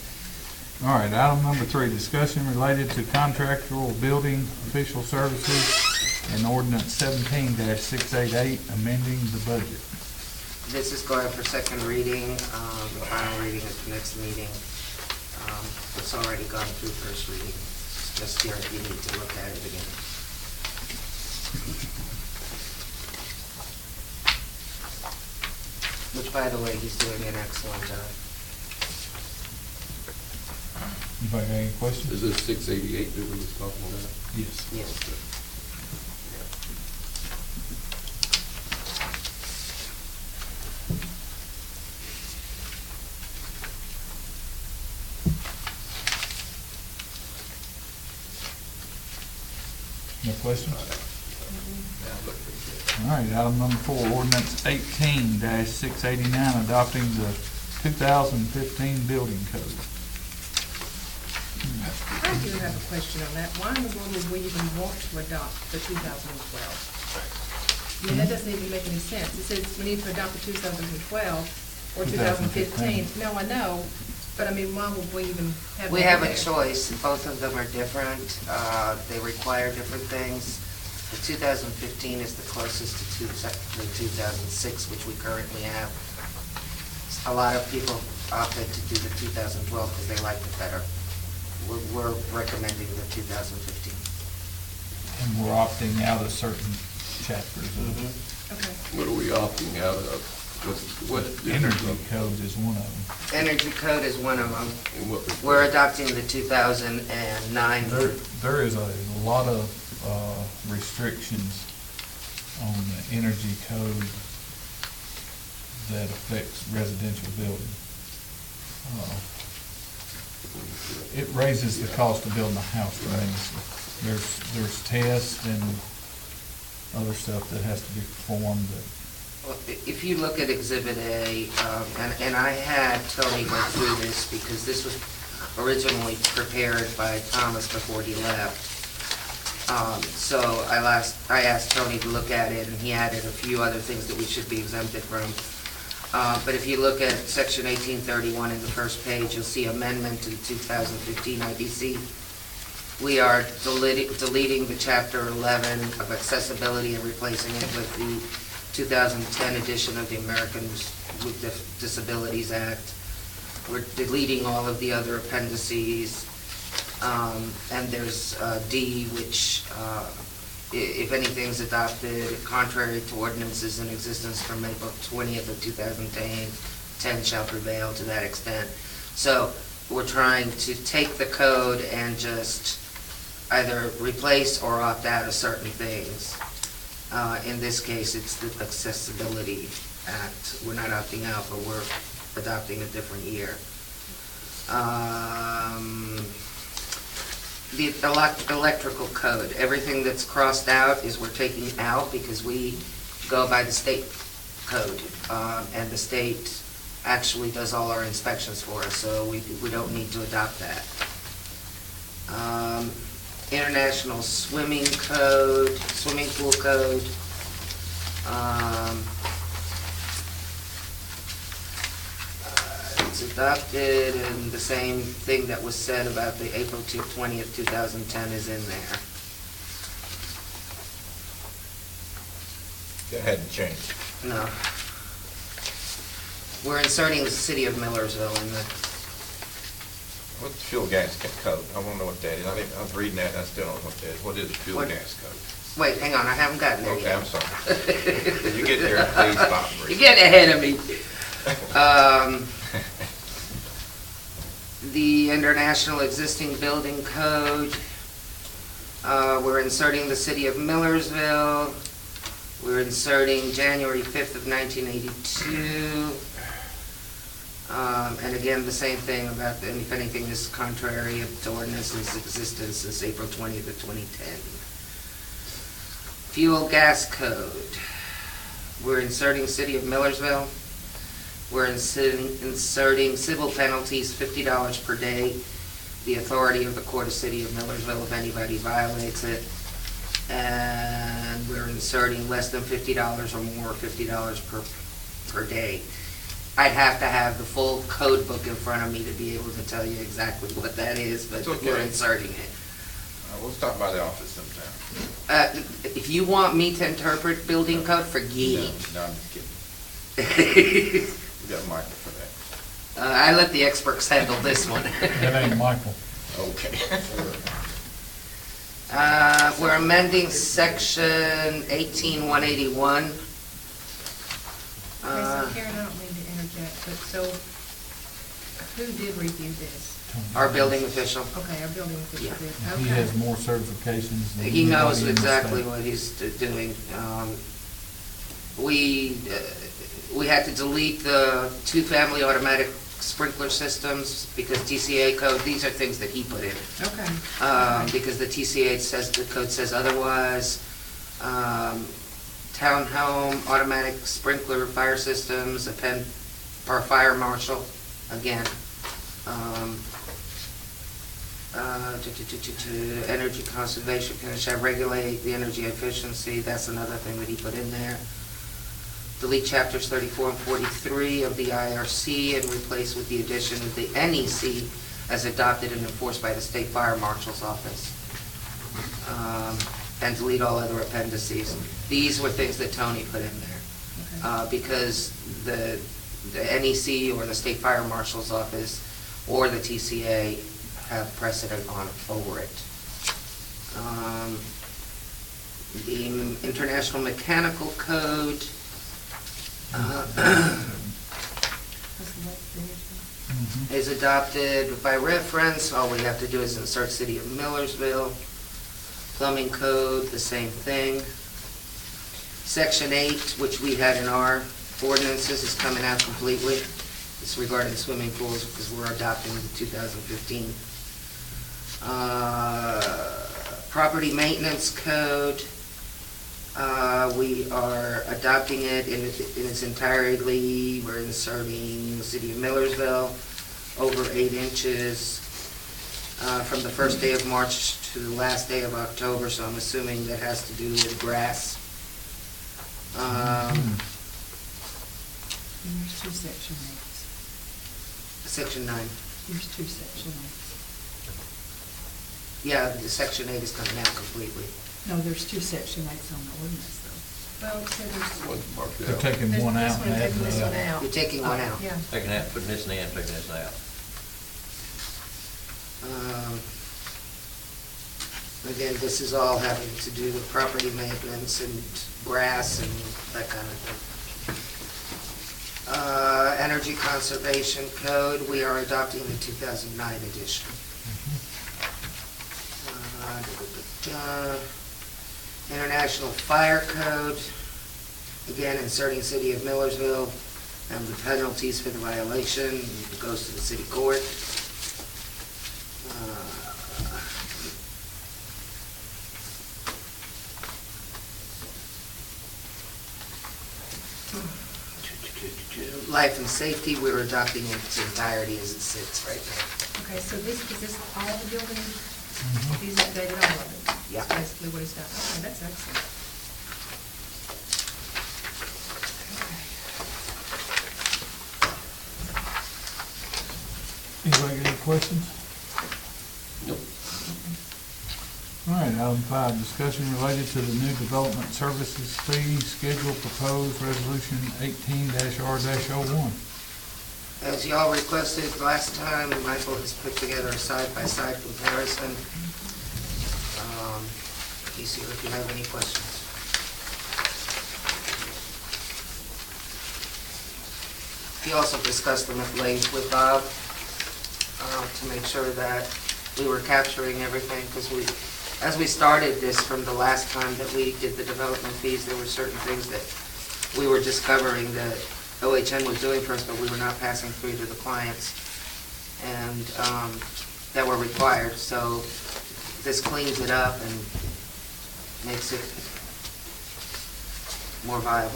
All right, item number 3, discussion related to contractual building official services and ordinance 17-688, amending the budget.
This is going for second reading, the final reading at the next meeting. It's already gone through first reading. It's just here if you need to look at it again. Which, by the way, he's doing an excellent job.
Anybody got any questions?
Is this 688 that we was talking about?
Yes.
Yes.
No questions?
Now, look pretty good.
All right, item number 4, ordinance 18-689, adopting the 2015 building code.
I do have a question on that. Why in the world would we even want to adopt the 2012? I mean, that doesn't even make any sense. It says we need to adopt the 2012 or 2015. No, I know, but I mean, why would we even have that?
We have a
there?
choice. Both of them are different. They require different things. The 2015 is the closest to the 2006, which we currently have. A lot of people opted to do the 2012 because they liked it better. We're recommending the 2015.
And we're opting out of certain chapters of
Okay.
What are we opting out of? What?
energy code is one of them.
Energy code is one of them.
And what?
We're adopting the 2009.
There is a lot of restrictions on the energy code that affects residential building. It raises the cost of building a house tremendously. There's tests and other stuff that has to be performed that.
Well, if you look at Exhibit A, and I had Tony go through this because this was originally prepared by Thomas before he left. So I asked Tony to look at it, and he added a few other things that we should be exempted from. But if you look at Section 1831 in the first page, you'll see amendment to the 2015 IBC. We are deleting the Chapter 11 of accessibility and replacing it with the 2010 edition of the Americans with Disabilities Act. We're deleting all of the other appendices. And there's D, which, if anything's adopted contrary to ordinances in existence from April 20th of 2010 shall prevail to that extent. So we're trying to take the code and just either replace or opt out of certain things. In this case, it's the Accessibility Act. We're not opting out, but we're adopting a different year. The electrical code, everything that's crossed out is we're taking out because we go by the state code. And the state actually does all our inspections for us, so we don't need to adopt that. International swimming code, swimming pool code. It's adopted, and the same thing that was said about the April 20th, 2010 is in there.
That hadn't changed.
No. We're inserting the city of Millersville in the,
What's the fuel gas code? I want to know what that is. I was reading that, and I still don't know what that is. What is the fuel
What?
gas code?
wait, hang on, I haven't gotten there
Okay,
yet.
I'm sorry. When you get there, please stop.
You're getting ahead of me. The International Existing Building Code, we're inserting the city of Millersville. We're inserting January 5th of 1982. And again, the same thing about if anything is contrary to ordinance's existence since April 20th of 2010. Fuel gas code. We're inserting city of Millersville. We're inserting civil penalties, $50 per day the authority of the Court of City of Millersville if anybody violates it. And we're inserting less than $50 or more, $50 per day. I'd have to have the full code book in front of me to be able to tell you exactly what that is, but
It's okay.
we're inserting it.
We'll stop by the office sometime.
If you want me to interpret building code, forget it.
No, I'm just kidding. We got Michael for that.
I let the experts handle this one.
That ain't Michael.
Okay.
We're amending section 18181.
Okay, so Karen, I don't mean to interject, but so who did review this?
Our building official.
Okay, our building official
Yeah.
did,
He
okay.
has more certifications than
He knows
anybody in the
exactly
state.
what he's doing. We had to delete the two-family automatic sprinkler systems because TCA code, these are things that he put in.
Okay.
Because the TCA says, the code says otherwise. Townhome automatic sprinkler fire systems, a pen per fire marshal, again. Energy conservation, shall regulate the energy efficiency, that's another thing that he put in there. Delete chapters 34 and 43 of the IRC and replace with the addition of the NEC as adopted and enforced by the State Fire Marshal's Office. And delete all other appendices. These were things that Tony put in there. Because the NEC or the State Fire Marshal's Office or the TCA have precedent over it. The International Mechanical Code, is adopted by reference. All we have to do is insert City of Millersville. Plumbing Code, the same thing. Section 8, which we had in our ordinances, is coming out completely. It's regarding swimming pools because we're adopting the 2015. Property Maintenance Code, we are adopting it in its entirety. We're inserting City of Millersville, over 8 inches, from the first day of March to the last day of October, so I'm assuming that has to do with grass.
There's two section 8s.
Section 9.
There's two section 8s.
Yeah, the Section 8 is coming out completely.
No, there's two section 8s on the ordinance though.
Well, so there's,
One's marked
They're
out.
taking
there's
one
this
out
one,
and adding
taking this
the
one
other.
out.
You're taking one out.
Yeah.
Taking that, putting this in, taking this out.
Again, this is all having to do with property maintenance and grass and that kind of thing. Energy Conservation Code, we are adopting the 2009 edition. International Fire Code, again, inserting City of Millersville and the penalties for the violation, it goes to the city court. Life and safety, we're adopting in its entirety as it sits right now.
Okay, so is this all the buildings? He's updated all of it?
Yeah.
That's basically what he's done. Okay, that's excellent.
Anybody got any questions?
Nope.
All right, item 5, discussion related to the new development services fee schedule proposed resolution 18-R-01.
As y'all requested last time, Michael has put together a side-by-side comparison. Easier if you have any questions. He also discussed them at length with Bob to make sure that we were capturing everything, because as we started this from the last time that we did the development fees, there were certain things that we were discovering that OHN was doing for us, but we were not passing through to the clients, and that were required. So this cleans it up and makes it more viable.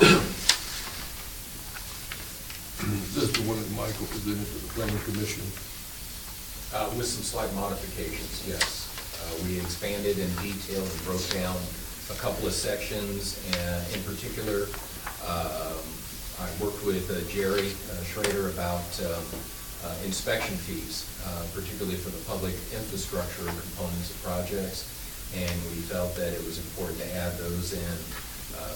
This is the one that Michael presented to the planning commission.
With some slight modifications, yes. We expanded and detailed and broke down a couple of sections. In particular, I worked with Jerry Schrader about inspection fees, particularly for the public infrastructure components of projects. And we felt that it was important to add those in.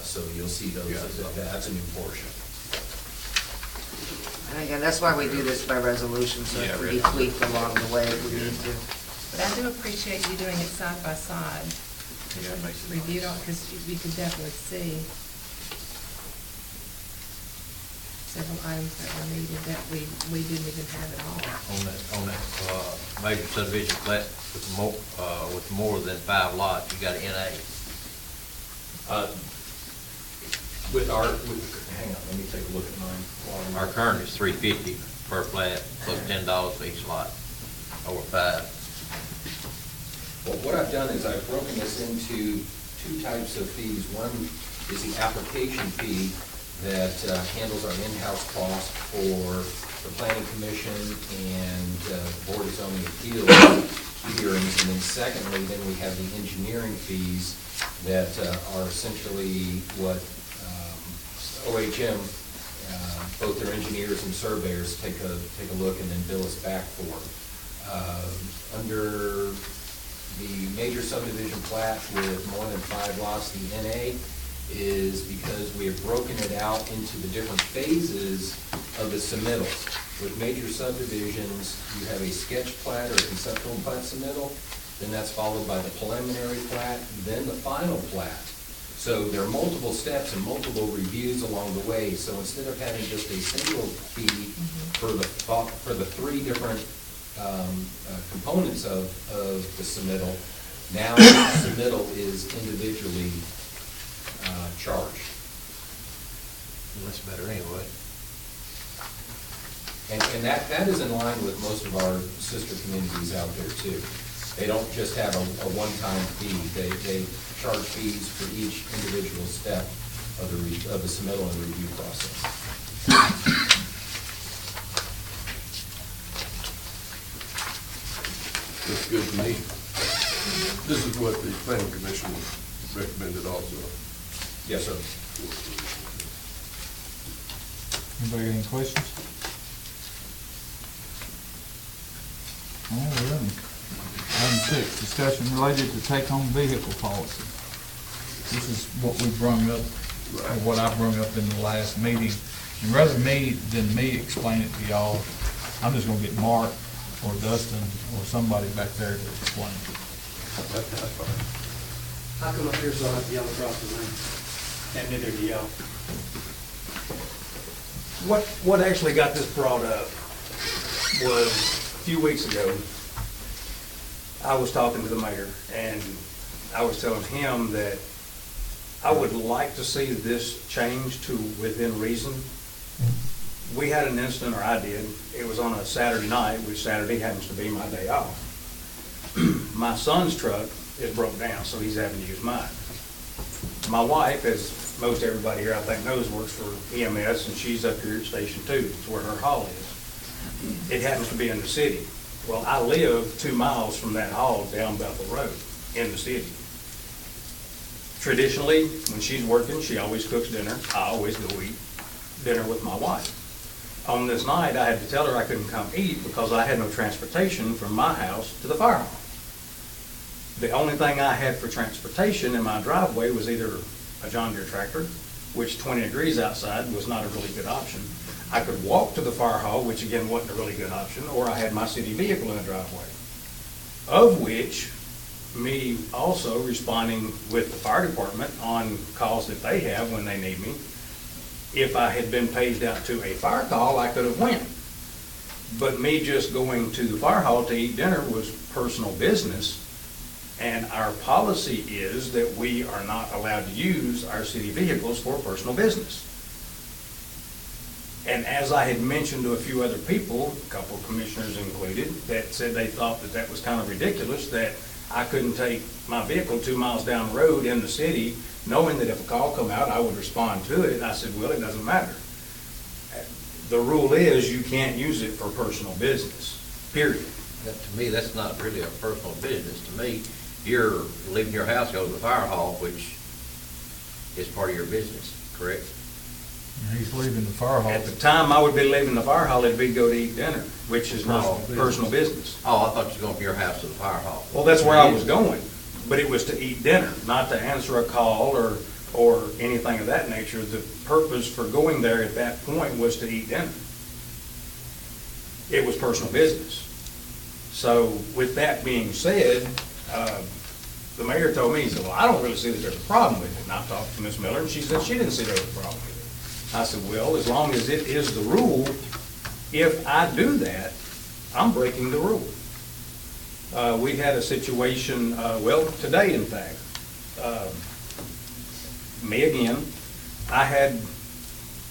So you'll see those, that's a new portion.
And again, that's why we do this by resolution, so it can be tweaked along the way if we need to.
But I do appreciate you doing it side by side.
Yeah, it makes it
Reviewed on, because you could definitely see several items that were needed that we didn't even have at all.
On that major subdivision plat with more than 5 lots, you got an NA.
Hang on, let me take a look at mine.
Our current is $350 per plat, plus $10 for each lot, over 5.
Well, what I've done is I've broken this into 2 types of fees. One is the application fee that handles our in-house cost for the planning commission and board of zoning appeals hearings. And then secondly, then we have the engineering fees that are essentially what OHM, both their engineers and surveyors take a look and then bill us back for. Under the major subdivision plat with more than 5 lots, the NA is because we have broken it out into the different phases of the submittals. With major subdivisions, you have a sketch plat or a conceptual plat submittal, then that's followed by the preliminary plat, then the final plat. So there are multiple steps and multiple reviews along the way. So instead of having just a single fee for the 3 different components of the submittal, now the submittal is individually charged.
That's better anyway.
And that is in line with most of our sister communities out there too. They don't just have a one-time fee. They charge fees for each individual step of the submittal and review process.
That's good to me. This is what the planning commission recommended also.
Yes, sir.
Anybody got any questions? All right. Item 6, discussion related to take-home vehicle policy. This is what we brung up, or what I brung up in the last meeting. And rather than me explain it to y'all, I'm just gonna get Mark or Dustin or somebody back there to explain it.
That's fine.
How come up here so I have to yell across the room? And neither do y'all. What actually got this brought up was a few weeks ago, I was talking to the mayor, and I was telling him that I would like to see this change to within reason. We had an incident, or I did, it was on a Saturday night, which Saturday happens to be my day off. My son's truck is broke down, so he's having to use mine. My wife, as most everybody here I think knows, works for EMS, and she's up here at Station 2. It's where her hall is. It happens to be in the city. Well, I live 2 miles from that hall down Bethel Road in the city. Traditionally, when she's working, she always cooks dinner. I always go eat dinner with my wife. On this night, I had to tell her I couldn't come eat because I had no transportation from my house to the fire hall. The only thing I had for transportation in my driveway was either a John Deere tractor, which 20 degrees outside was not a really good option. I could walk to the fire hall, which again wasn't a really good option, or I had my city vehicle in the driveway. Of which, me also responding with the fire department on calls that they have when they need me. If I had been paged out to a fire call, I could have went. But me just going to the fire hall to eat dinner was personal business. And our policy is that we are not allowed to use our city vehicles for personal business. And as I had mentioned to a few other people, a couple of commissioners included, that said they thought that that was kind of ridiculous, that I couldn't take my vehicle 2 miles down the road in the city, knowing that if a call come out, I would respond to it. I said, well, it doesn't matter. The rule is you can't use it for personal business, period.
to me, that's not really a personal business. To me, you're leaving your house, go to the fire hall, which is part of your business, correct?
He's leaving the fire hall.
At the time I would be leaving the fire hall, it'd be go to eat dinner, which is not personal business.
Oh, I thought you were going from your house to the fire hall.
Well, that's where I was going, but it was to eat dinner, not to answer a call or anything of that nature. The purpose for going there at that point was to eat dinner. It was personal business. So with that being said, the mayor told me, he said, well, I don't really see that there's a problem with it. And I talked to Ms. Miller, and she said she didn't see there was a problem with it. I said, well, as long as it is the rule, if I do that, I'm breaking the rule. We had a situation, well, today, in fact, me again, I had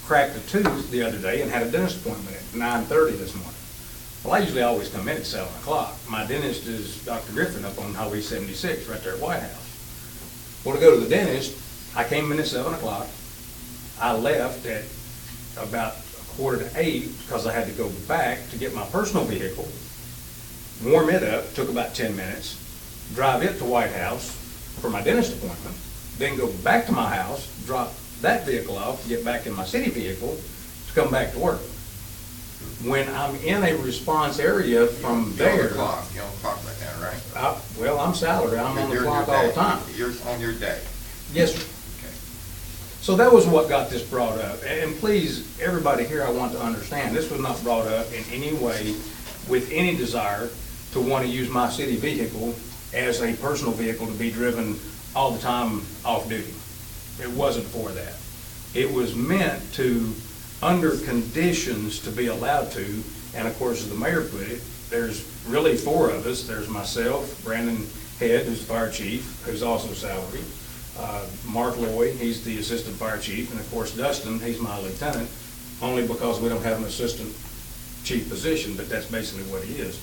cracked a tooth the other day and had a dentist appointment at 9:30 this morning. Well, I usually always come in at 7 o'clock. My dentist is Dr. Griffin up on Highway 76, right there at White House. Well, to go to the dentist, I came in at 7 o'clock. I left at about 7:45 because I had to go back to get my personal vehicle, warm it up, took about 10 minutes, drive it to White House for my dentist appointment, then go back to my house, drop that vehicle off, get back in my city vehicle to come back to work. When I'm in a response area from
You're on
there.
the clock, you're on the clock right now, right?
Well, I'm salary, I'm on the
You're-
clock
your
all the
day.
time.
You're on your day.
Yes, sir.
Okay.
So that was what got this brought up. And please, everybody here, I want to understand, this was not brought up in any way with any desire to want to use my city vehicle as a personal vehicle to be driven all the time off duty. It wasn't for that. It was meant to, under conditions, to be allowed to, and of course, as the mayor put it, there's really four of us. There's myself, Brandon Head, who's the fire chief, who's also salaried, Mark Lloyd, he's the assistant fire chief, and of course Dustin, he's my lieutenant, only because we don't have an assistant chief position, but that's basically what he is.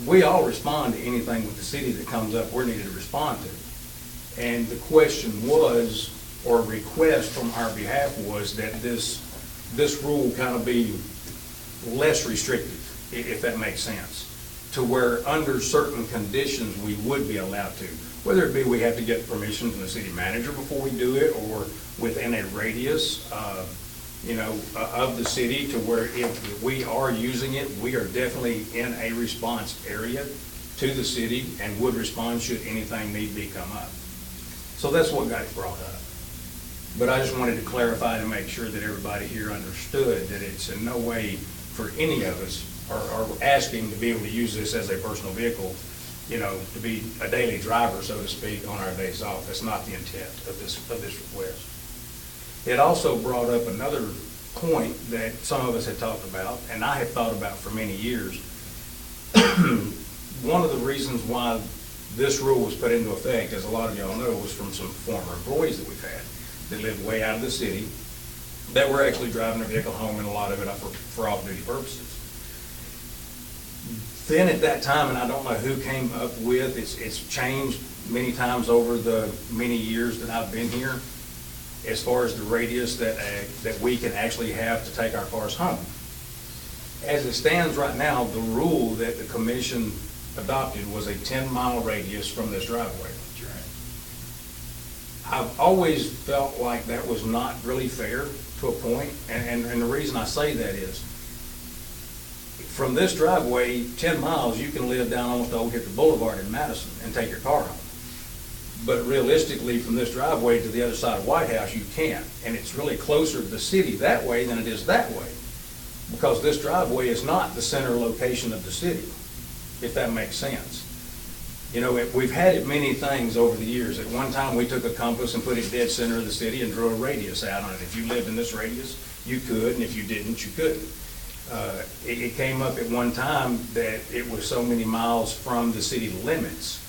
We all respond to anything with the city that comes up we're needed to respond to. And the question was, or request from our behalf was that this rule kind of be less restrictive, if that makes sense, to where under certain conditions we would be allowed to. Whether it be we have to get permission from the city manager before we do it, or within a radius, of the city, to where if we are using it, we are definitely in a response area to the city and would respond should anything need be come up. So that's what got it brought up. But I just wanted to clarify to make sure that everybody here understood that it's in no way for any of us are asking to be able to use this as a personal vehicle, to be a daily driver, so to speak, on our days off. That's not the intent of this request. It also brought up another point that some of us had talked about, and I have thought about for many years. One of the reasons why this rule was put into effect, as a lot of y'all know, was from some former employees that we've had that lived way out of the city, that were actually driving their vehicle home, and a lot of it for off-duty purposes. Then at that time, and I don't know who came up with, it's changed many times over the many years that I've been here, as far as the radius that we can actually have to take our cars home. As it stands right now, the rule that the commission adopted was a 10-mile radius from this driveway. I've always felt like that was not really fair to a point, and the reason I say that is, from this driveway, 10 miles, you can live down almost Old Hickory Boulevard in Madison and take your car home. But realistically, from this driveway to the other side of White House, you can't. And it's really closer to the city that way than it is that way, because this driveway is not the center location of the city, if that makes sense. We've had it many things over the years. At one time, we took a compass and put it dead center of the city and drew a radius out on it. If you lived in this radius, you could, and if you didn't, you couldn't. It came up at one time that it was so many miles from the city limits,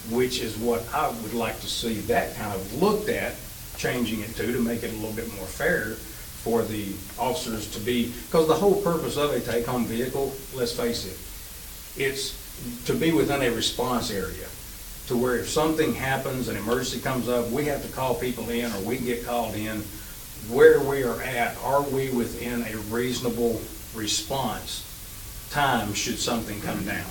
which is what I would like to see that kind of looked at, changing it to make it a little bit more fair for the officers to be, because the whole purpose of a take-home vehicle, let's face it, it's to be within a response area, to where if something happens, an emergency comes up, we have to call people in, or we get called in, where we are at, are we within a reasonable response time should something come down.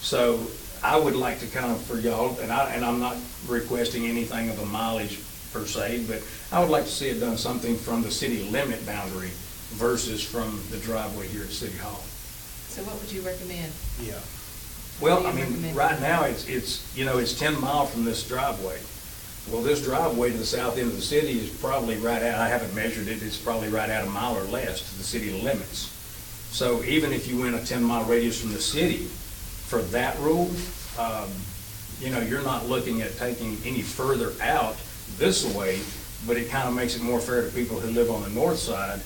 So I would like to kind of, for y'all, and I'm not requesting anything of a mileage per se, but I would like to see it done something from the city limit boundary versus from the driveway here at City Hall.
So what would you recommend?
Yeah.
Well,
What
I
do you
mean,
recommend?
right now, it's 10 mile from this driveway. Well, this driveway to the south end of the city is probably right out, I haven't measured it, it's probably right out a mile or less to the city limits. So even if you went a 10-mile radius from the city for that rule, you're not looking at taking any further out this way, but it kind of makes it more fair to people who live on the north side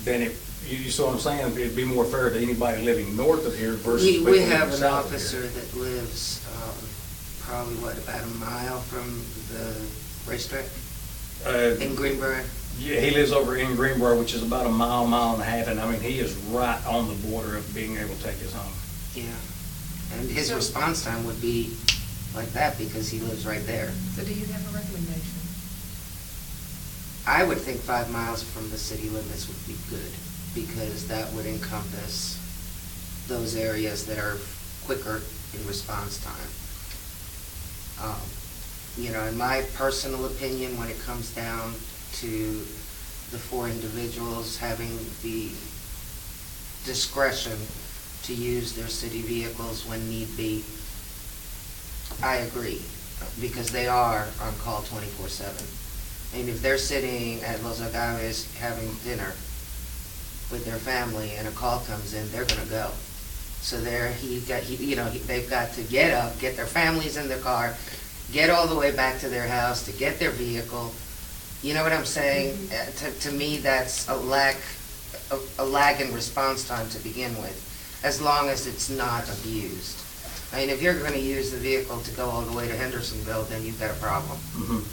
than you saw what I'm saying? It'd be more fair to anybody living north of here versus.
We
people
have
living
an
south of here.
officer that lives, probably, about a mile from the racetrack in Greenbrier?
Yeah, he lives over in Greenbrier, which is about a mile, mile and a half, and I mean, he is right on the border of being able to take us home.
Yeah. And his response time would be like that because he lives right there.
So do you have a recommendation?
I would think 5 miles from the city limits would be good, because that would encompass those areas that are quicker in response time. In my personal opinion, when it comes down to the 4 individuals having the discretion to use their city vehicles when need be, I agree, because they are on call 24/7. And if they're sitting at Los Agaves having dinner with their family and a call comes in, they're gonna go. So they've got to get up, get their families in their car, get all the way back to their house to get their vehicle. You know what I'm saying? To me, that's a lag in response time to begin with, as long as it's not abused. I mean, if you're gonna use the vehicle to go all the way to Hendersonville, then you've got a problem.
Mhm.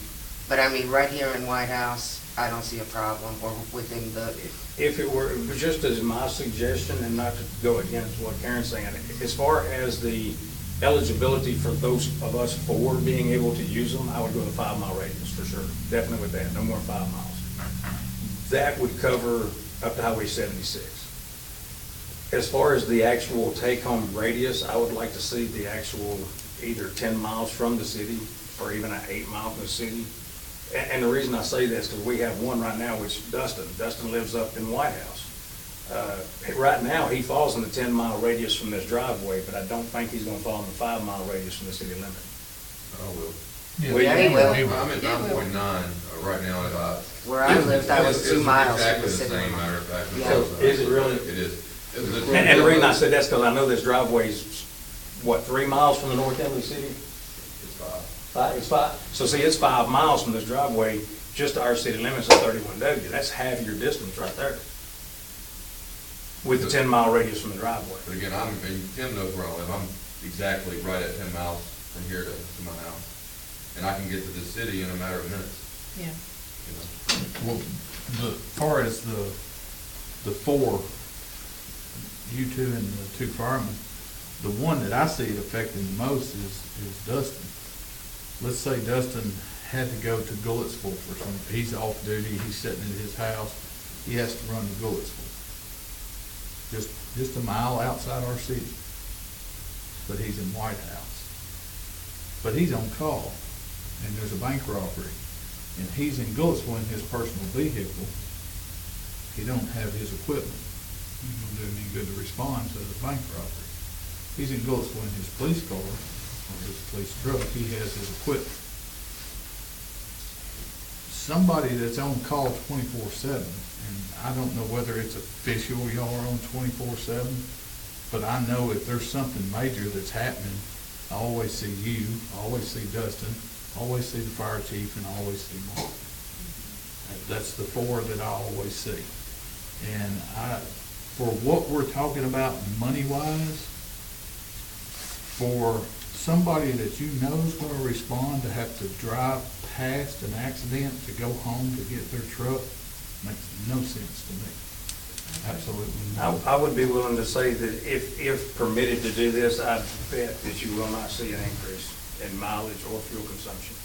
But I mean, right here in White House, I don't see a problem, or within the,
If it were, just as my suggestion, and not to go against what Karen's saying, as far as the eligibility for those of us 4 being able to use them, I would go the 5-mile radius for sure. Definitely with that, no more than 5 miles. That would cover up to Highway 76. As far as the actual take-home radius, I would like to see the actual either 10 miles from the city or even an 8 mile from the city. And the reason I say this, because we have one right now, which is Dustin lives up in White House. Right now, he falls in the 10-mile radius from this driveway, but I don't think he's gonna fall in the 5-mile radius from the city limit.
I will.
Yeah, he will.
I'm at 9.9 right now.
where I lived, I was
It's
2 miles from
exactly
the
the
city.
same, matter of fact.
Yeah.
Is it really?
It is.
And the reason I said that's because I know this driveway's, 3 miles from the north end of the city?
It's 5.
It's 5. So see, it's 5 miles from this driveway, just to our city limits of 31W. That's half your distance right there. With the 10-mile radius from the driveway.
But again, Tim knows where I live. I'm exactly right at 10 miles from here to my house. And I can get to the city in a matter of minutes,
Yeah.
you know.
Well, as far as the 4, you 2 and the 2 firemen, the one that I see it affecting the most is Dustin. Let's say Dustin had to go to Gulletsville for some, he's off duty, he's sitting at his house, he has to run to Gulletsville. Just a mile outside our city, but he's in White House. But he's on call, and there's a bank robbery, and he's in Gulletsville in his personal vehicle. He don't have his equipment. He don't do him any good to respond to the bank robbery. He's in Gulletsville in his police car, or his police truck, he has his equipment. Somebody that's on call 24/7, and I don't know whether it's official y'all are on 24/7, but I know if there's something major that's happening, I always see you, I always see Dustin, I always see the fire chief, and I always see Mark. That's the 4 that I always see. And for what we're talking about money-wise, for somebody that you know is gonna respond to have to drive past an accident to go home to get their truck, makes no sense to me. Absolutely no.
I would be willing to say that if permitted to do this, I bet that you will not see an increase in mileage or fuel consumption.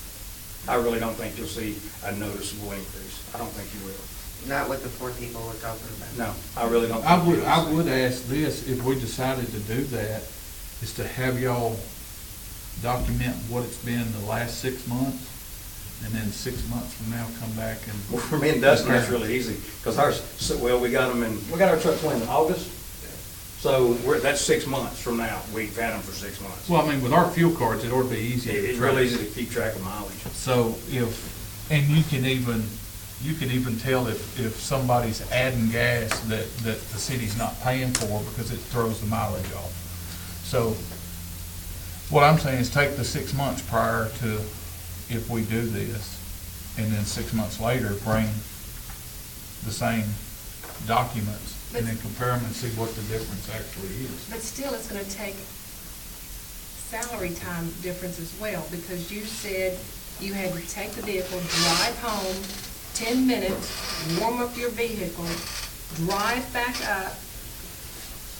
I really don't think you'll see a noticeable increase. I don't think you will.
Not with the 4 people we're talking about.
No, I really don't.
I
think
would
it is.
ask this, if we decided to do that, is to have y'all document what it's been the last 6 months, and then 6 months from now, come back and.
Well, for me and Dustin, that's really easy, because ours, well, we got them in, we got our trucks when, in August? So that's 6 months from now. We've had them for 6 months.
Well, I mean, with our fuel cards, it ought to be easy. to
It's
track.
real easy to keep track of mileage.
So and you can even tell if somebody's adding gas that the city's not paying for because it throws the mileage off. So what I'm saying is take the 6 months prior to if we do this, and then 6 months later, bring the same documents and then compare them and see what the difference actually is.
But still, it's gonna take salary time difference as well, because you said you had to take the vehicle, drive home, 10 minutes, warm up your vehicle, drive back up,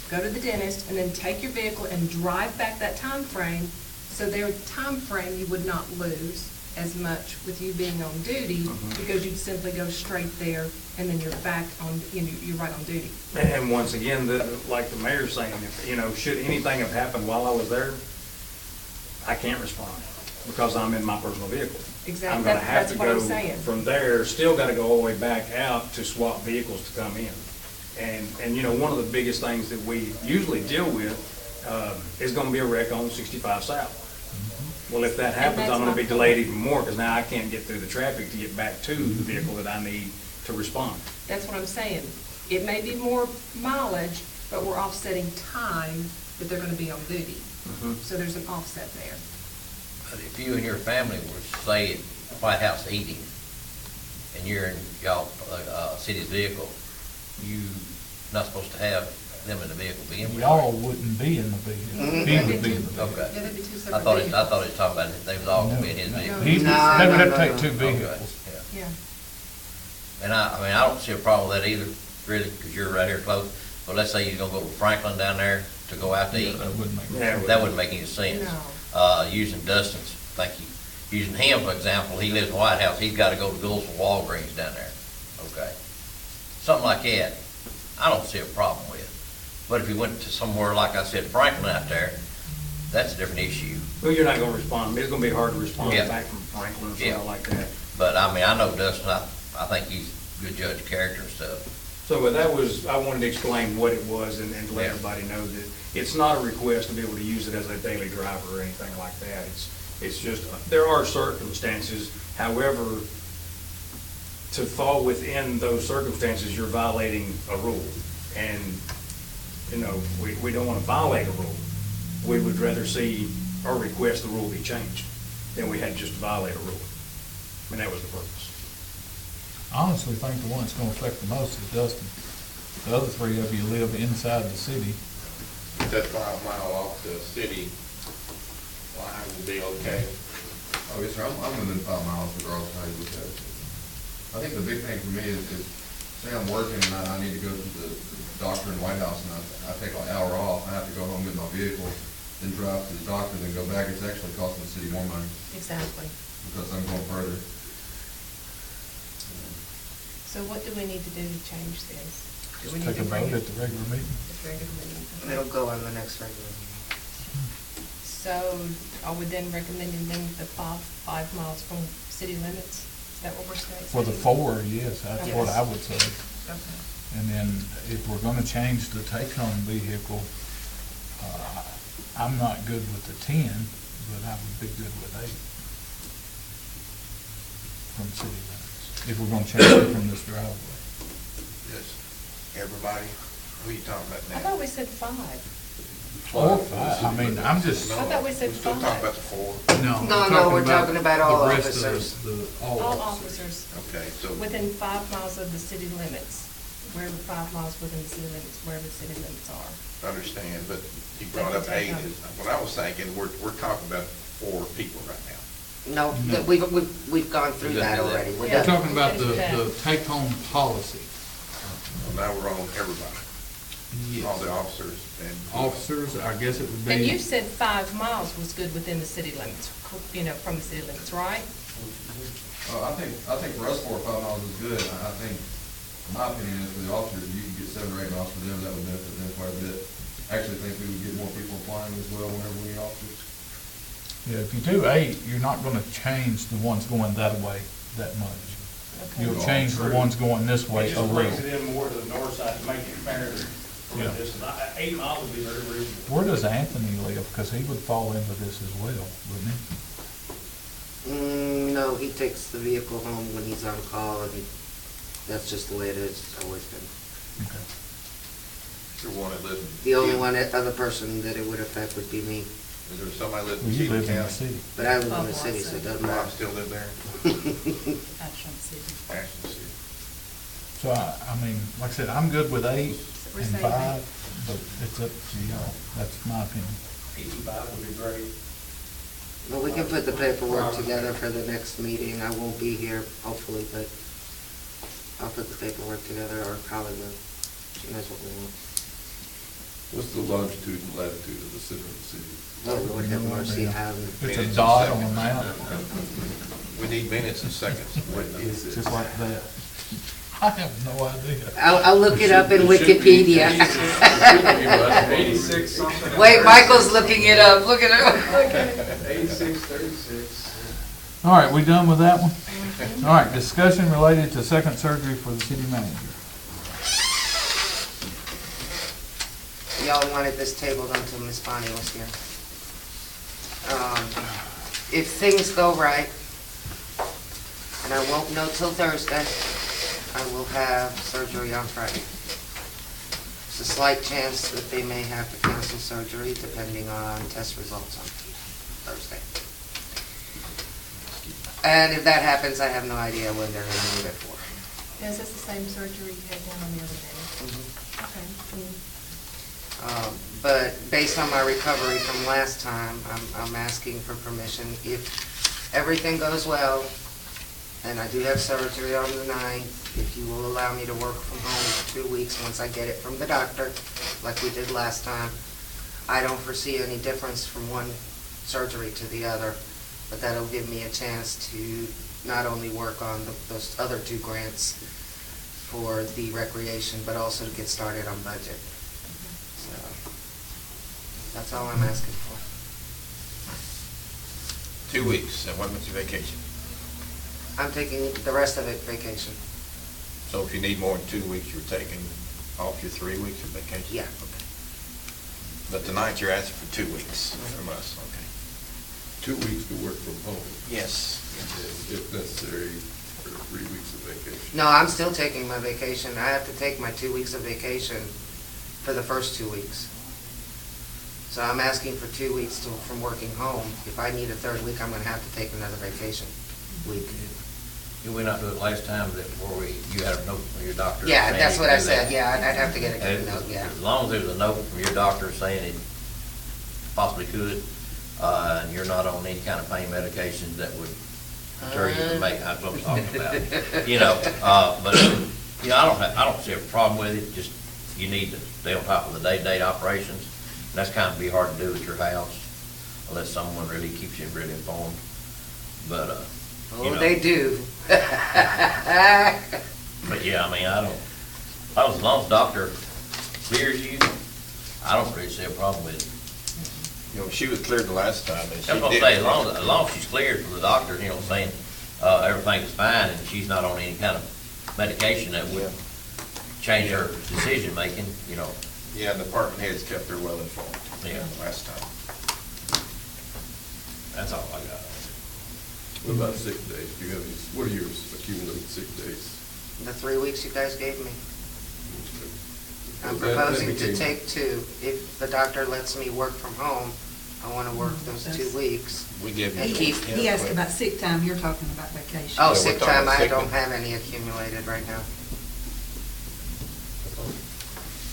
go to the dentist, and then take your vehicle and drive back that time frame. So their time frame you would not lose as much with you being on duty, because you'd simply go straight there, and then you're back on, you're right on duty.
And once again, like the mayor's saying, if, should anything have happened while I was there, I can't respond, because I'm in my personal vehicle.
Exactly.
I'm gonna have
That's
to
what I'm
go
saying.
from there, still gotta go all the way back out to swap vehicles to come in. And one of the biggest things that we usually deal with, is gonna be a wreck on 65 South. Well, if that happens,
that's
I'm gonna
my
be delayed even more, because now I can't get through the traffic to get back to the vehicle that I need to respond.
That's what I'm saying. It may be more mileage, but we're offsetting time that they're gonna be on duty. So there's an offset there.
But if you and your family were, say, at White House eating, and you're in y'all, city's vehicle, you not supposed to have them in the vehicle being with you?
Y'all wouldn't be in the vehicle. He would be in the vehicle.
Okay.
Yeah, that'd be two
I
separate
thought he
vehicles.
was talking about, they was all gonna be in his
No,
vehicle.
he-
No,
They would
no,
have to
no,
take
no.
two
Okay,
vehicles.
yeah.
Yeah.
And I don't see a problem with that either, really, because you're right here close. But let's say you're gonna go to Franklin down there to go out to
Yeah,
eat.
that wouldn't make
Yeah,
sense.
That wouldn't make any sense.
No.
Using Dustin's, thank you. Using him, for example, he lives in White House, he's gotta go to Gulfs or Walgreens down there. Okay. Something like that, I don't see a problem with. But if he went to somewhere, like I said, Franklin out there, that's a different issue.
Well, you're not gonna respond. It's gonna be hard to respond
Yeah.
back from Franklin or
Yeah.
something like that.
But I mean, I know Dustin, I think he's a good judge of character and stuff.
So but that was, I wanted to explain what it was and to let
Yeah.
everybody know that it's not a request to be able to use it as a daily driver or anything like that. It's just, there are circumstances, however, to fall within those circumstances, you're violating a rule. And, we don't want to violate a rule. We would rather see or request the rule be changed than we had just to violate a rule. I mean, that was the purpose.
I honestly think the one that's gonna affect the most is Dustin. The other three of you live inside the city.
That 5 mile off the city line will be okay.
Oh, yes, sir, I'm within 5 miles regardless of how you look at it. I think the big thing for me is say I'm working and I need to go to the doctor in White House and I take an hour off, I have to go home, get my vehicle, then drive to the doctor, then go back, it's actually costing the city more money
Exactly.
because I'm going further.
So what do we need to do to change this? Do we need
Take a
to bring
vote
it
at the regular meeting.
to the regular meeting?
It'll go on the next regular meeting.
So are we then recommending them the 5 miles from city limits? Is that what we're saying?
For the 4, yes, that's what I would say.
Okay.
And then if we're gonna change the take-home vehicle, I'm not good with the 10, but I would be good with 8 from city limits, if we're gonna change it from this driveway.
Yes. Everybody, who you talking about now?
I thought we said 5.
4 or 5, I mean, I'm just,
I thought we said
We're still
5.
talking about the 4.
No, we're talking about all
the rest of
officers.
all
All
officers.
officers
Okay, so.
within 5 miles of the city limits, wherever 5 miles within the city limits, wherever the city limits are.
Understand, but you brought up 8. What I was thinking, we're talking about 4 people right now.
No,
No.
we've gone through
We've
that
done that.
already. We're
Yeah.
We're
done.
talking about
We finished
the
that.
take-home policy.
So now we're on everybody, all the
Yes.
officers and.
Officers, I guess it would be.
And you said 5 miles was good within the city limits, from the city limits, right?
I think for us 4 or 5 miles is good. I think my opinion is for the officers, if you could get 7 or 8 miles for them, that would benefit them quite a bit. I actually think we would get more people applying as well whenever we need officers.
Yeah, if you do 8, you're not gonna change the ones going that way that much. You'll change the ones going this way
It
a
just brings
little.
it in more to the north side to make it fairer from
Yeah.
a distance. 8 miles would be very reasonable.
Where does Anthony live? Because he would fall into this as well, wouldn't he?
No, he takes the vehicle home when he's on call, and that's just the way it is, it's always been.
Okay.
You're one that lives,
The only other person that it would affect would be me,
is there somebody that lives
Well,
in
you
Cheatham
live in the
County?
city.
but I live in
Oh,
the city, so it doesn't
Mom
matter.
still live there?
Ashland City.
Ashland City.
So I mean, like I said, I'm good with 8
we're
and
saying
5, but it's up to y'all. That's my opinion.
85 would be great.
Well, we can put the paperwork together for the next meeting. I won't be here, hopefully, but I'll put the paperwork together, or Colin will. She knows what we want.
What's the longitude and latitude of the center of the city?
Oh, Lord have mercy,
It's a
Minutes
dot
and
on the map,
We need minutes and seconds.
What is it?
just like that. I have no idea.
I'll look it up in
It should be-
Wikipedia.
it should be about
86 something.
Wait, Michael's looking it up, look at it.
8636.
All right, we done with that one? All right, discussion related to second surgery for the city manager.
Y'all wanted this tabled until Miss Bonnie was here. If things go right, and I won't know till Thursday, I will have surgery on Friday. There's a slight chance that they may have to cancel surgery depending on test results on Thursday. And if that happens, I have no idea when they're gonna move it for.
Is this the same surgery you had done on the other day? Okay.
But based on my recovery from last time, I'm asking for permission, if everything goes well, and I do have surgery on the 9th, if you will allow me to work from home for 2 weeks once I get it from the doctor, like we did last time. I don't foresee any difference from one surgery to the other, but that'll give me a chance to not only work on those other 2 grants for the recreation, but also to get started on budget. So, that's all I'm asking for.
2 weeks, and when was your vacation?
I'm taking the rest of it vacation.
So if you need more than 2 weeks, you're taking off your 3 weeks of vacation?
Yeah.
Okay. But tonight you're asking for 2 weeks from us, okay?
2 weeks to work from home,
Yes.
and if necessary, for 3 weeks of vacation.
No, I'm still taking my vacation. I have to take my 2 weeks of vacation for the first 2 weeks. So I'm asking for 2 weeks from working home. If I need a 3rd week, I'm gonna have to take another vacation week.
Did we not do it last time that before you had a note from your doctor?
Yeah,
saying
that's
you
what
could
I
do
said,
that?
yeah, I'd have to get a good
And
note, yeah.
As long as there's a note from your doctor saying it possibly could, and you're not on any kind of pain medications that would deter you from making, that's what I'm talking about. You know, but, you know, I don't see a problem with it, just you need to stay on top of the day-to-day operations. And that's kind of be hard to do at your house unless someone really keeps you really informed. But, you
Oh,
know.
they do.
But yeah, I mean, as long as doctor clears you, I don't really see a problem with it.
You know, she was cleared the last time, and she
That's what I'm
did.
saying, as long as she's cleared from the doctor, you know, saying, everything's fine and she's not on any kind of medication that would change her decision-making, you know.
Yeah, and the department heads kept her well informed.
Yeah.
Last time.
That's all I got.
What about sick days? Do you have any, what are your accumulated sick days?
The 3 weeks you guys gave me. I'm
That
proposing to
became-
take 2. If the doctor lets me work from home, I want to work those 2 weeks.
We give you.
And keep-
He asked about sick time, you're talking about vacation.
Oh,
we're
sick
talking
time, I
sick
don't
one.
have any accumulated right now.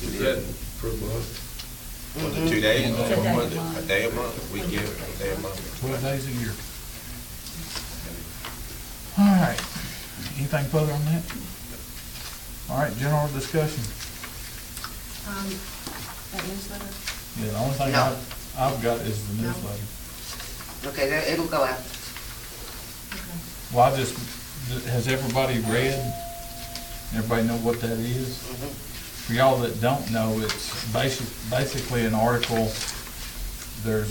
Is that per month?
Was it 2 days?
Mhm. A day a
Was it
month.
a day a month? We give it a day a month.
12 days a year. All right, anything further on that? All right, general discussion.
That newsletter?
Yeah, the only thing
No.
I've got is the
No.
newsletter.
Okay, then it'll go out.
Okay.
Well, has everybody read Everybody know what that is?
Mhm.
For y'all that don't know, it's basically an article. There's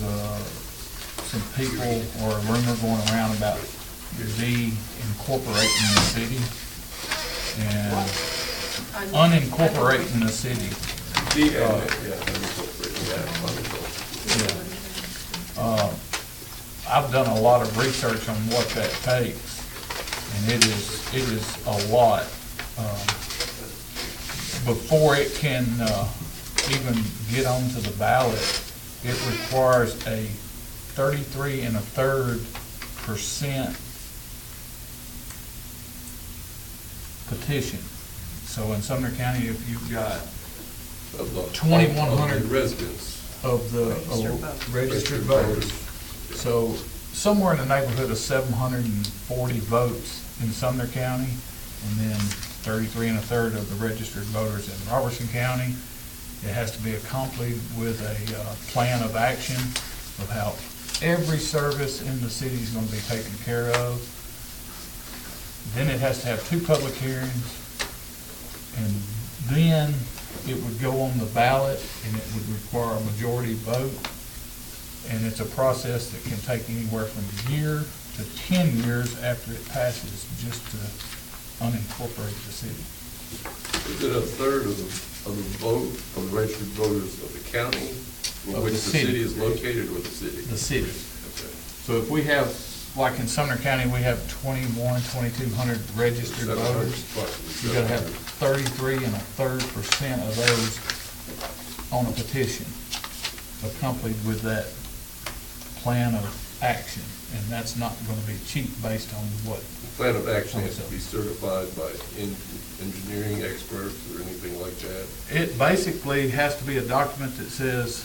some people or a rumor going around about de-incorporating the city and unincorporating the city. Yeah. I've done a lot of research on what that takes, and it is a lot. Before it can even get onto the ballot, it requires a 33.33% petition. So in Sumner County, if you've got
Of the
2,100
residents.
of the registered voters, so somewhere in the neighborhood of 740 votes in Sumner County, and then 33 1/3 of the registered voters in Robertson County. It has to be accompanied with a plan of action of how every service in the city is going to be taken care of. Then it has to have 2 public hearings, and then it would go on the ballot, and it would require a majority vote. And it's a process that can take anywhere from a year to 10 years after it passes, just to unincorporate the city.
Is it 1/3 of the vote of the registered voters of the county in
Of
which
the
the
city.
city is located, or the city?
The city.
Okay.
So if we have, like in Sumner County, we have 2,200 registered voters. You gotta have 33 1/3% of those on a petition, accompanied with that plan of action. And that's not gonna be cheap based on what.
The plan of action has to be certified by engineering experts or anything like that?
It basically has to be a document that says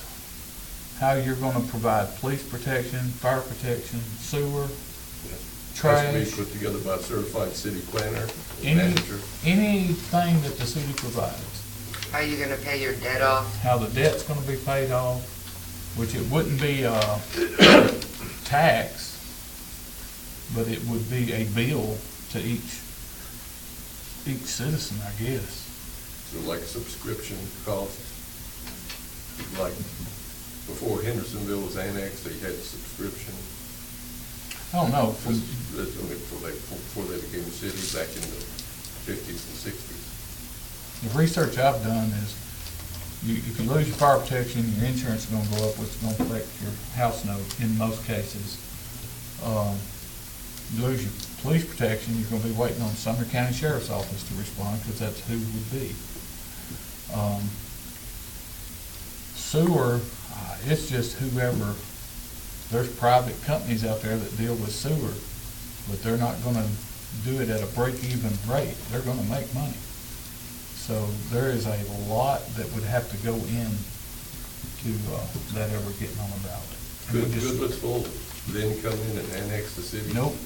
how you're gonna provide police protection, fire protection, sewer,
Has to
trash,
be put together by a certified city planner,
anything
manager.
that the city provides.
How are you gonna pay your debt off?
How the debt's gonna be paid off, which it wouldn't be tax, but it would be a bill to each citizen, I guess.
So like subscription costs, like before Hendersonville was annexed, they had subscription.
I don't know, from,
That's only before they became a city back in the 50s and 60s.
the research I've done is, if you lose your fire protection, your insurance is gonna go up, which is gonna affect your house note in most cases. You lose your police protection, you're gonna be waiting on Sumner County Sheriff's Office to respond, because that's who would be. Sewer, it's just whoever, there's private companies out there that deal with sewer, but they're not gonna do it at a break-even rate, they're gonna make money. So there is a lot that would have to go in to that ever getting on the ballot. And we
Could
just-
Goodlettsville then come in and annex the city?
Nope.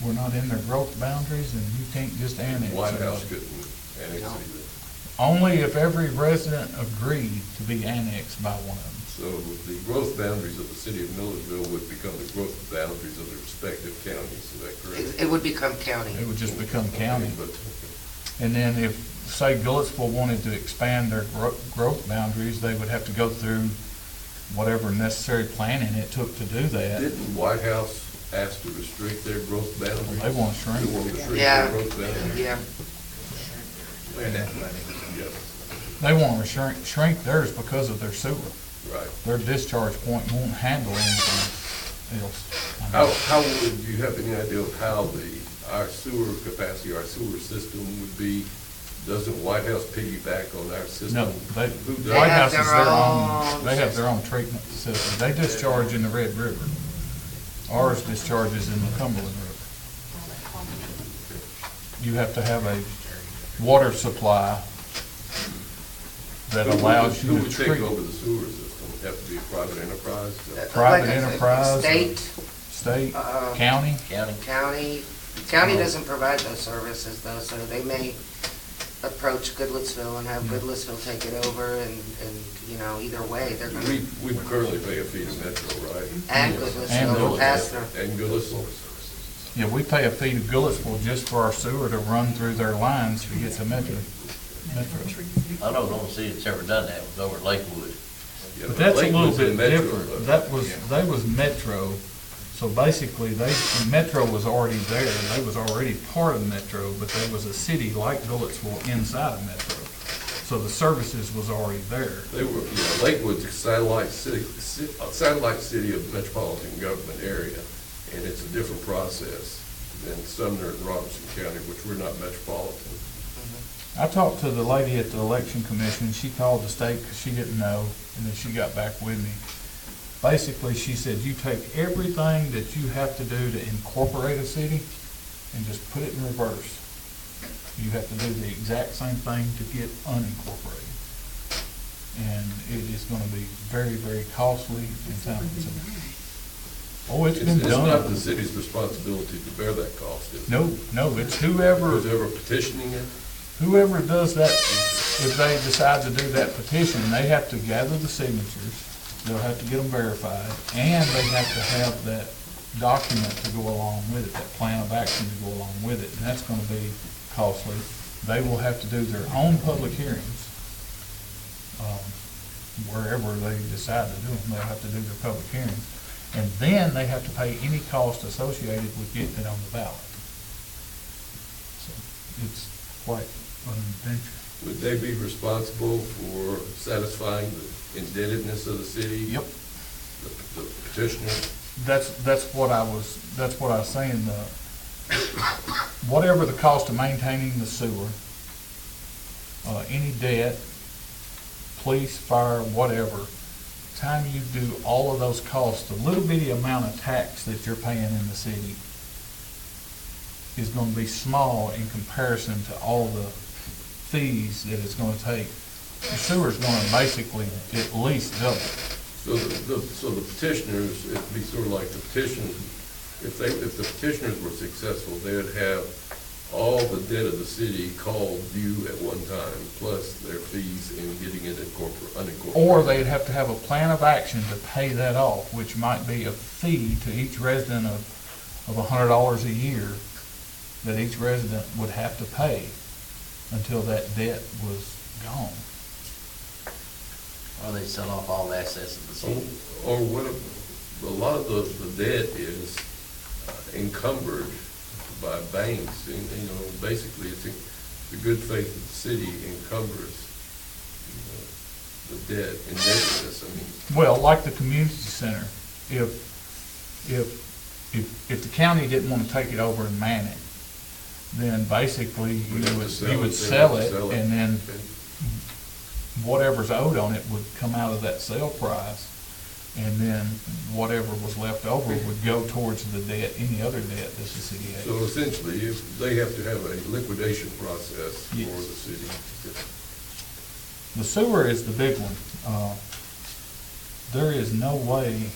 We're not in their growth boundaries, and you can't just annex.
White
somebody.
House couldn't annex
No.
it either.
Only if every resident agreed to be annexed by one of them.
So the growth boundaries of the city of Millersville would become the growth boundaries of the respective counties, is that correct?
It would become county.
It would just become county.
But,
And then if, say, Goodlettsville wanted to expand their growth boundaries, they would have to go through whatever necessary planning it took to do that.
didn't White House ask to restrict their growth boundaries?
They want to shrink.
They want to restrict
Yeah,
their growth boundaries?
yeah.
Yeah,
They want to shrink theirs because of their sewer.
right.
Their discharge point won't handle anything else.
How would you have any idea of how our sewer capacity, our sewer system would be? Doesn't White House piggyback on our system?
No,
Who does?
White
have
House is
their
their
own
own, they have their own treatment system. They discharge in the Red River. Ours discharges in the Cumberland River. You have to have a water supply that allows
Who
you to
would take
treat.
over the sewer system? Would have to be a private enterprise?
Private
Like I said,
enterprise.
State,
State,
Uh,
county.
County.
county doesn't provide those services though, so they may approach Goodlettsville and have Goodlettsville take it over and, you know, either way, they're gonna,
We currently pay a fee to Metro, right?
and
And
Goodlettsville will
Goodlettsville.
pass through.
And Goodlettsville.
Yeah, we pay a fee to Goodlettsville just for our sewer to run through their lines to get to Metro.
I know the only city that's ever done that was over at Lakewood.
Yeah,
But that's a little
Lakewood's
bit
in Metro,
different.
but-
That was, they was Metro, so basically, Metro was already there, they was already part of Metro, but there was a city like Goodlettsville inside of Metro. So the services was already there.
They were, Lakewood's a satellite city of metropolitan government area, and it's a different process than Sumner and Robertson County, which we're not metropolitan.
I talked to the lady at the election commission, she called the state because she didn't know, and then she got back with me. Basically, she said, you take everything that you have to do to incorporate a city and just put it in reverse. You have to do the exact same thing to get unincorporated. And it is gonna be very, very costly and time consuming. Oh, it's been
It's not the
done.
city's responsibility to bear that cost, is it?
No, it's whoever.
Who's ever petitioning it?
Whoever does that, if they decide to do that petition, they have to gather the signatures, they'll have to get them verified, and they have to have that document to go along with it, that plan of action to go along with it, and that's gonna be costly. They will have to do their own public hearings, wherever they decide to do them, they'll have to do their public hearings. And then they have to pay any cost associated with getting it on the ballot. So it's quite an adventure.
Would they be responsible for satisfying the indebtedness of the city?
Yep.
The petitioner?
That's what I was saying, whatever the cost of maintaining the sewer, any debt, police, fire, whatever, time you do all of those costs, the little bitty amount of tax that you're paying in the city is gonna be small in comparison to all the fees that it's gonna take. The sewer's gonna basically at least double.
So the petitioners, it'd be sort of like the petition, if the petitioners were successful, they would have all the debt of the city called due at one time, plus their fees in getting it unincorporated.
Or they'd have to have a plan of action to pay that off, which might be a fee to each resident of $100 a year that each resident would have to pay until that debt was gone.
Or they sell off all the assets of the city.
Or what, a lot of the debt is encumbered by banks, and, basically it's the good faith of the city encumbers the debt, indebtedness,
Well, like the community center, if the county didn't want to take it over and man it, then basically
We'd have to
you would
sell
sell
it,
it, and then whatever's owed on it would come out of that sale price, and then whatever was left over would go towards the debt, any other debt that the city had.
So essentially, if they have to have a liquidation process for
Yes.
the city.
The sewer is the big one. There is no way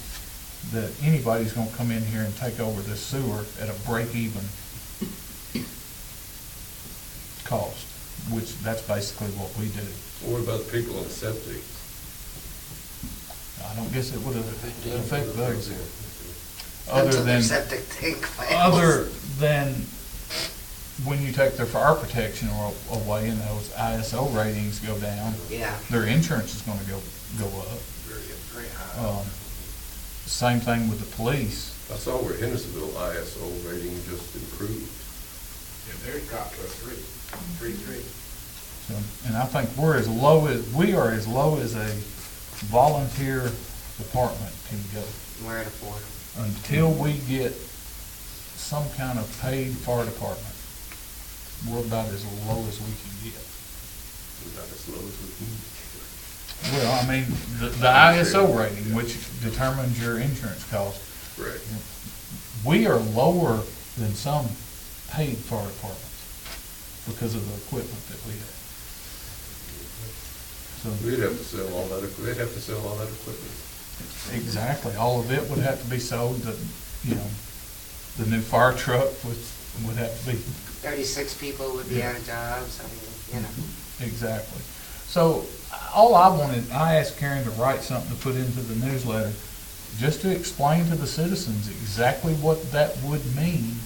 that anybody's gonna come in here and take over this sewer at a break-even cost, which that's basically what we do.
What about the people on septic?
I don't guess it would affect those.
Until
Other
their
than,
septic tank fails.
other than when you take their fire protection away and those ISO ratings go down,
Yeah.
their insurance is gonna go up.
Very high.
Same thing with the police.
I saw where Hendersonville ISO rating just improved.
Yeah, they're got to a 3.
So, and I think we are as low as a volunteer department can go.
We're at a 4.
Until we get some kind of paid fire department, we're about as low as we can get.
Not as low as we can.
Well, I mean, the ISO rating, which determines your insurance cost,
Correct.
we are lower than some paid fire departments because of the equipment that we have. So,
We'd have to sell all that, they'd have to sell all that equipment.
exactly, all of it would have to be sold, the new fire truck would have to be,
36 people would be out of jobs,
exactly. So, I asked Karen to write something to put into the newsletter, just to explain to the citizens exactly what that would mean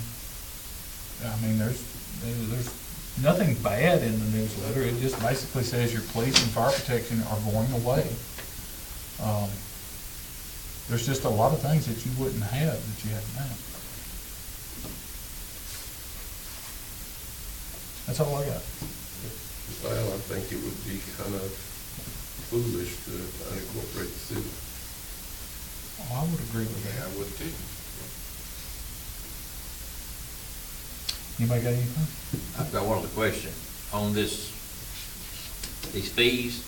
I mean, there's nothing bad in the newsletter. It just basically says your police and fire protection are going away. There's just a lot of things that you wouldn't have that you have now. That's all I got.
Well, I think it would be kind of foolish to unincorporate the city.
Oh, I would agree with
Yeah,
that.
I would too.
Anybody got anything?
I've got one other question. On these fees,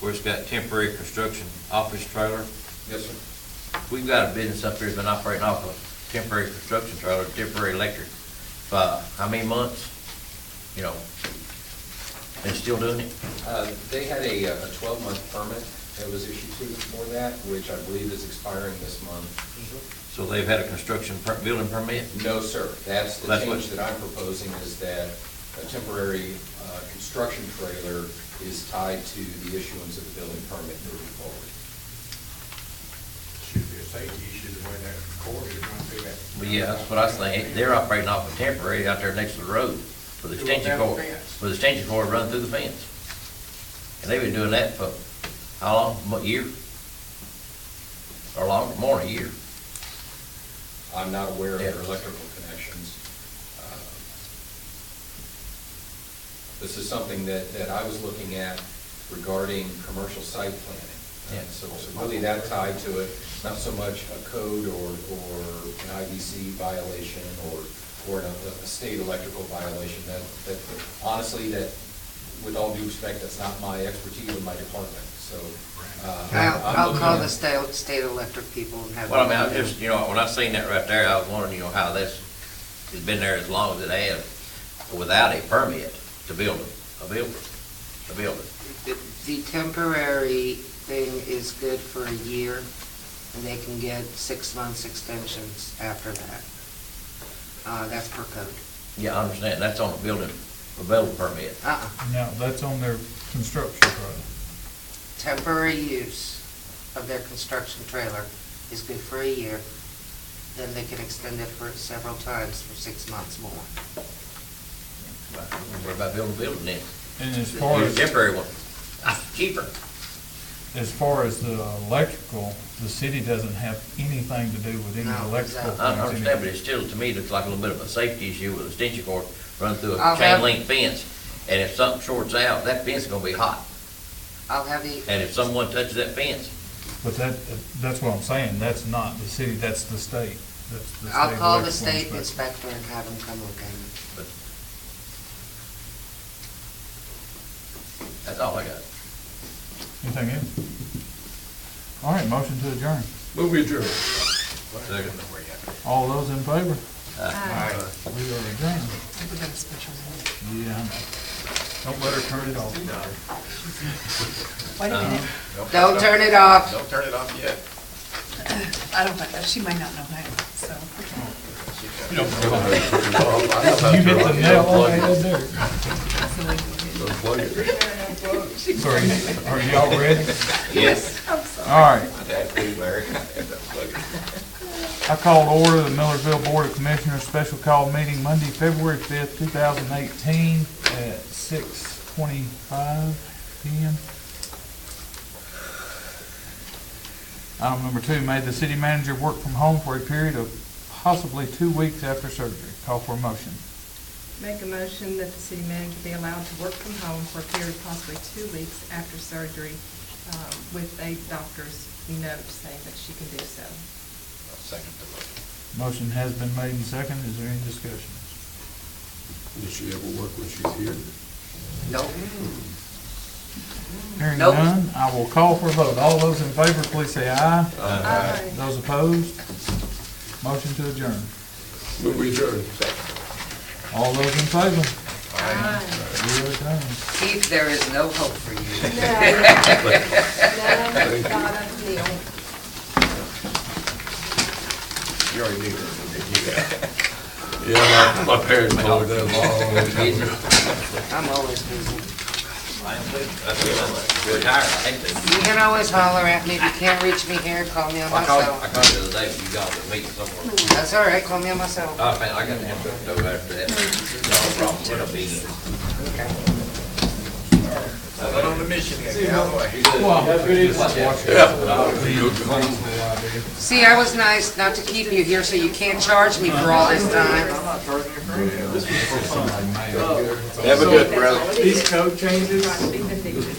where it's got temporary construction office trailer,
Yes, sir.
we've got a business up there that's been operating off a temporary construction trailer, temporary electric, for how many months? You know, and still doing it?
They had a 12-month permit that was issued to them for that, which I believe is expiring this month.
So they've had a building permit?
No, sir. That's the
That's
change
what-
that I'm proposing, is that a temporary construction trailer is tied to the issuance of the building permit moving forward.
Should be a safety issue the way that court is going through that.
Well, yeah, that's what I was thinking. They're operating off a temporary out there next to the road for the extension cord. For the extension cord run through the fence. And they've been doing that for how long? What, year? Or longer, more than a year.
I'm not aware of their
Yeah.
electrical connections. This is something that I was looking at regarding commercial site planning.
Yeah.
So really that tied to it, not so much a code or an IBC violation or a state electrical violation. That honestly, that with all due respect, that's not my expertise in my department, so.
I'll call the state electric people and have.
Well, I mean,
them
I just, you know, when I seen that right there, I was wondering, you know, how this has been there as long as it has without a permit to build a building.
The temporary thing is good for a year, and they can get 6 months extensions after that. That's per code.
Yeah, I understand. That's on a building permit.
No, that's on their construction trailer.
Temporary use of their construction trailer is good for a year, then they can extend it for several times for 6 months more.
What about building a building then?
And as far
Use
as,
a temporary one. Cheaper.
as far as the electrical, the city doesn't have anything to do with any
No,
electrical
exactly.
I
things
understand, but
anyway.
it still, to me, looks like a little bit of a safety issue with a extension cord running through a
I'll
chain
have-
link fence. And if something shorts out, that fence is gonna be hot.
I'll have the,
And if someone touches that fence,
But that's what I'm saying, that's not the city, that's the state. That's the
I'll
state
call the
electrical
state
inspector.
inspector and have them come look at it.
but that's all I got.
Anything else? All right, motion to adjourn.
Move adjourned.
Second.
All those in favor?
Aye.
We are adjourned.
We got a special meeting.
Yeah, I know. Don't let her turn it off.
Wait a minute,
Don't turn it off.
Don't turn it off yet.
I don't think, she might not know how, so.
You hit the nail on the head there.
that's illegal.
Unplug it.
So are y'all ready?
Yes.
All right.
My dad too, Larry.
I call to order the Millersville Board of Commissioners special call meeting Monday, February 5th, 2018 at 6:25 PM. Item number 2, made the city manager work from home for a period of possibly 2 weeks after surgery. Call for a motion.
Make a motion that the city manager be allowed to work from home for a period of possibly 2 weeks after surgery, with a doctor's note saying that she can do so.
Second the motion.
Motion has been made and seconded. Is there any discussion?
Does she ever work when she's here?
Nope.
Hearing
Nope.
none, I will call for a vote. All those in favor, please say aye.
Aye.
Those opposed? Motion to adjourn.
Move adjourned.
All those in favor?
Aye.
We are adjourned.
Keith, there is no hope for you.
You already knew this, didn't you?
Yeah, my parents told me that long time ago.
I'm always busy.
I am too. That's good. I'm retired. I hate to.
You can always holler at me. If you can't reach me here, call me on my
I
cell.
called you the other day, but you got a meeting somewhere.
That's all right, call me on my cell.
Oh, man, I got to have to go after that. No problem, it'll be.
Going on the mission again, Cowboy.
See, I was nice not to keep you here, so you can't charge me for all this time.
Have a good brother.
These code changes,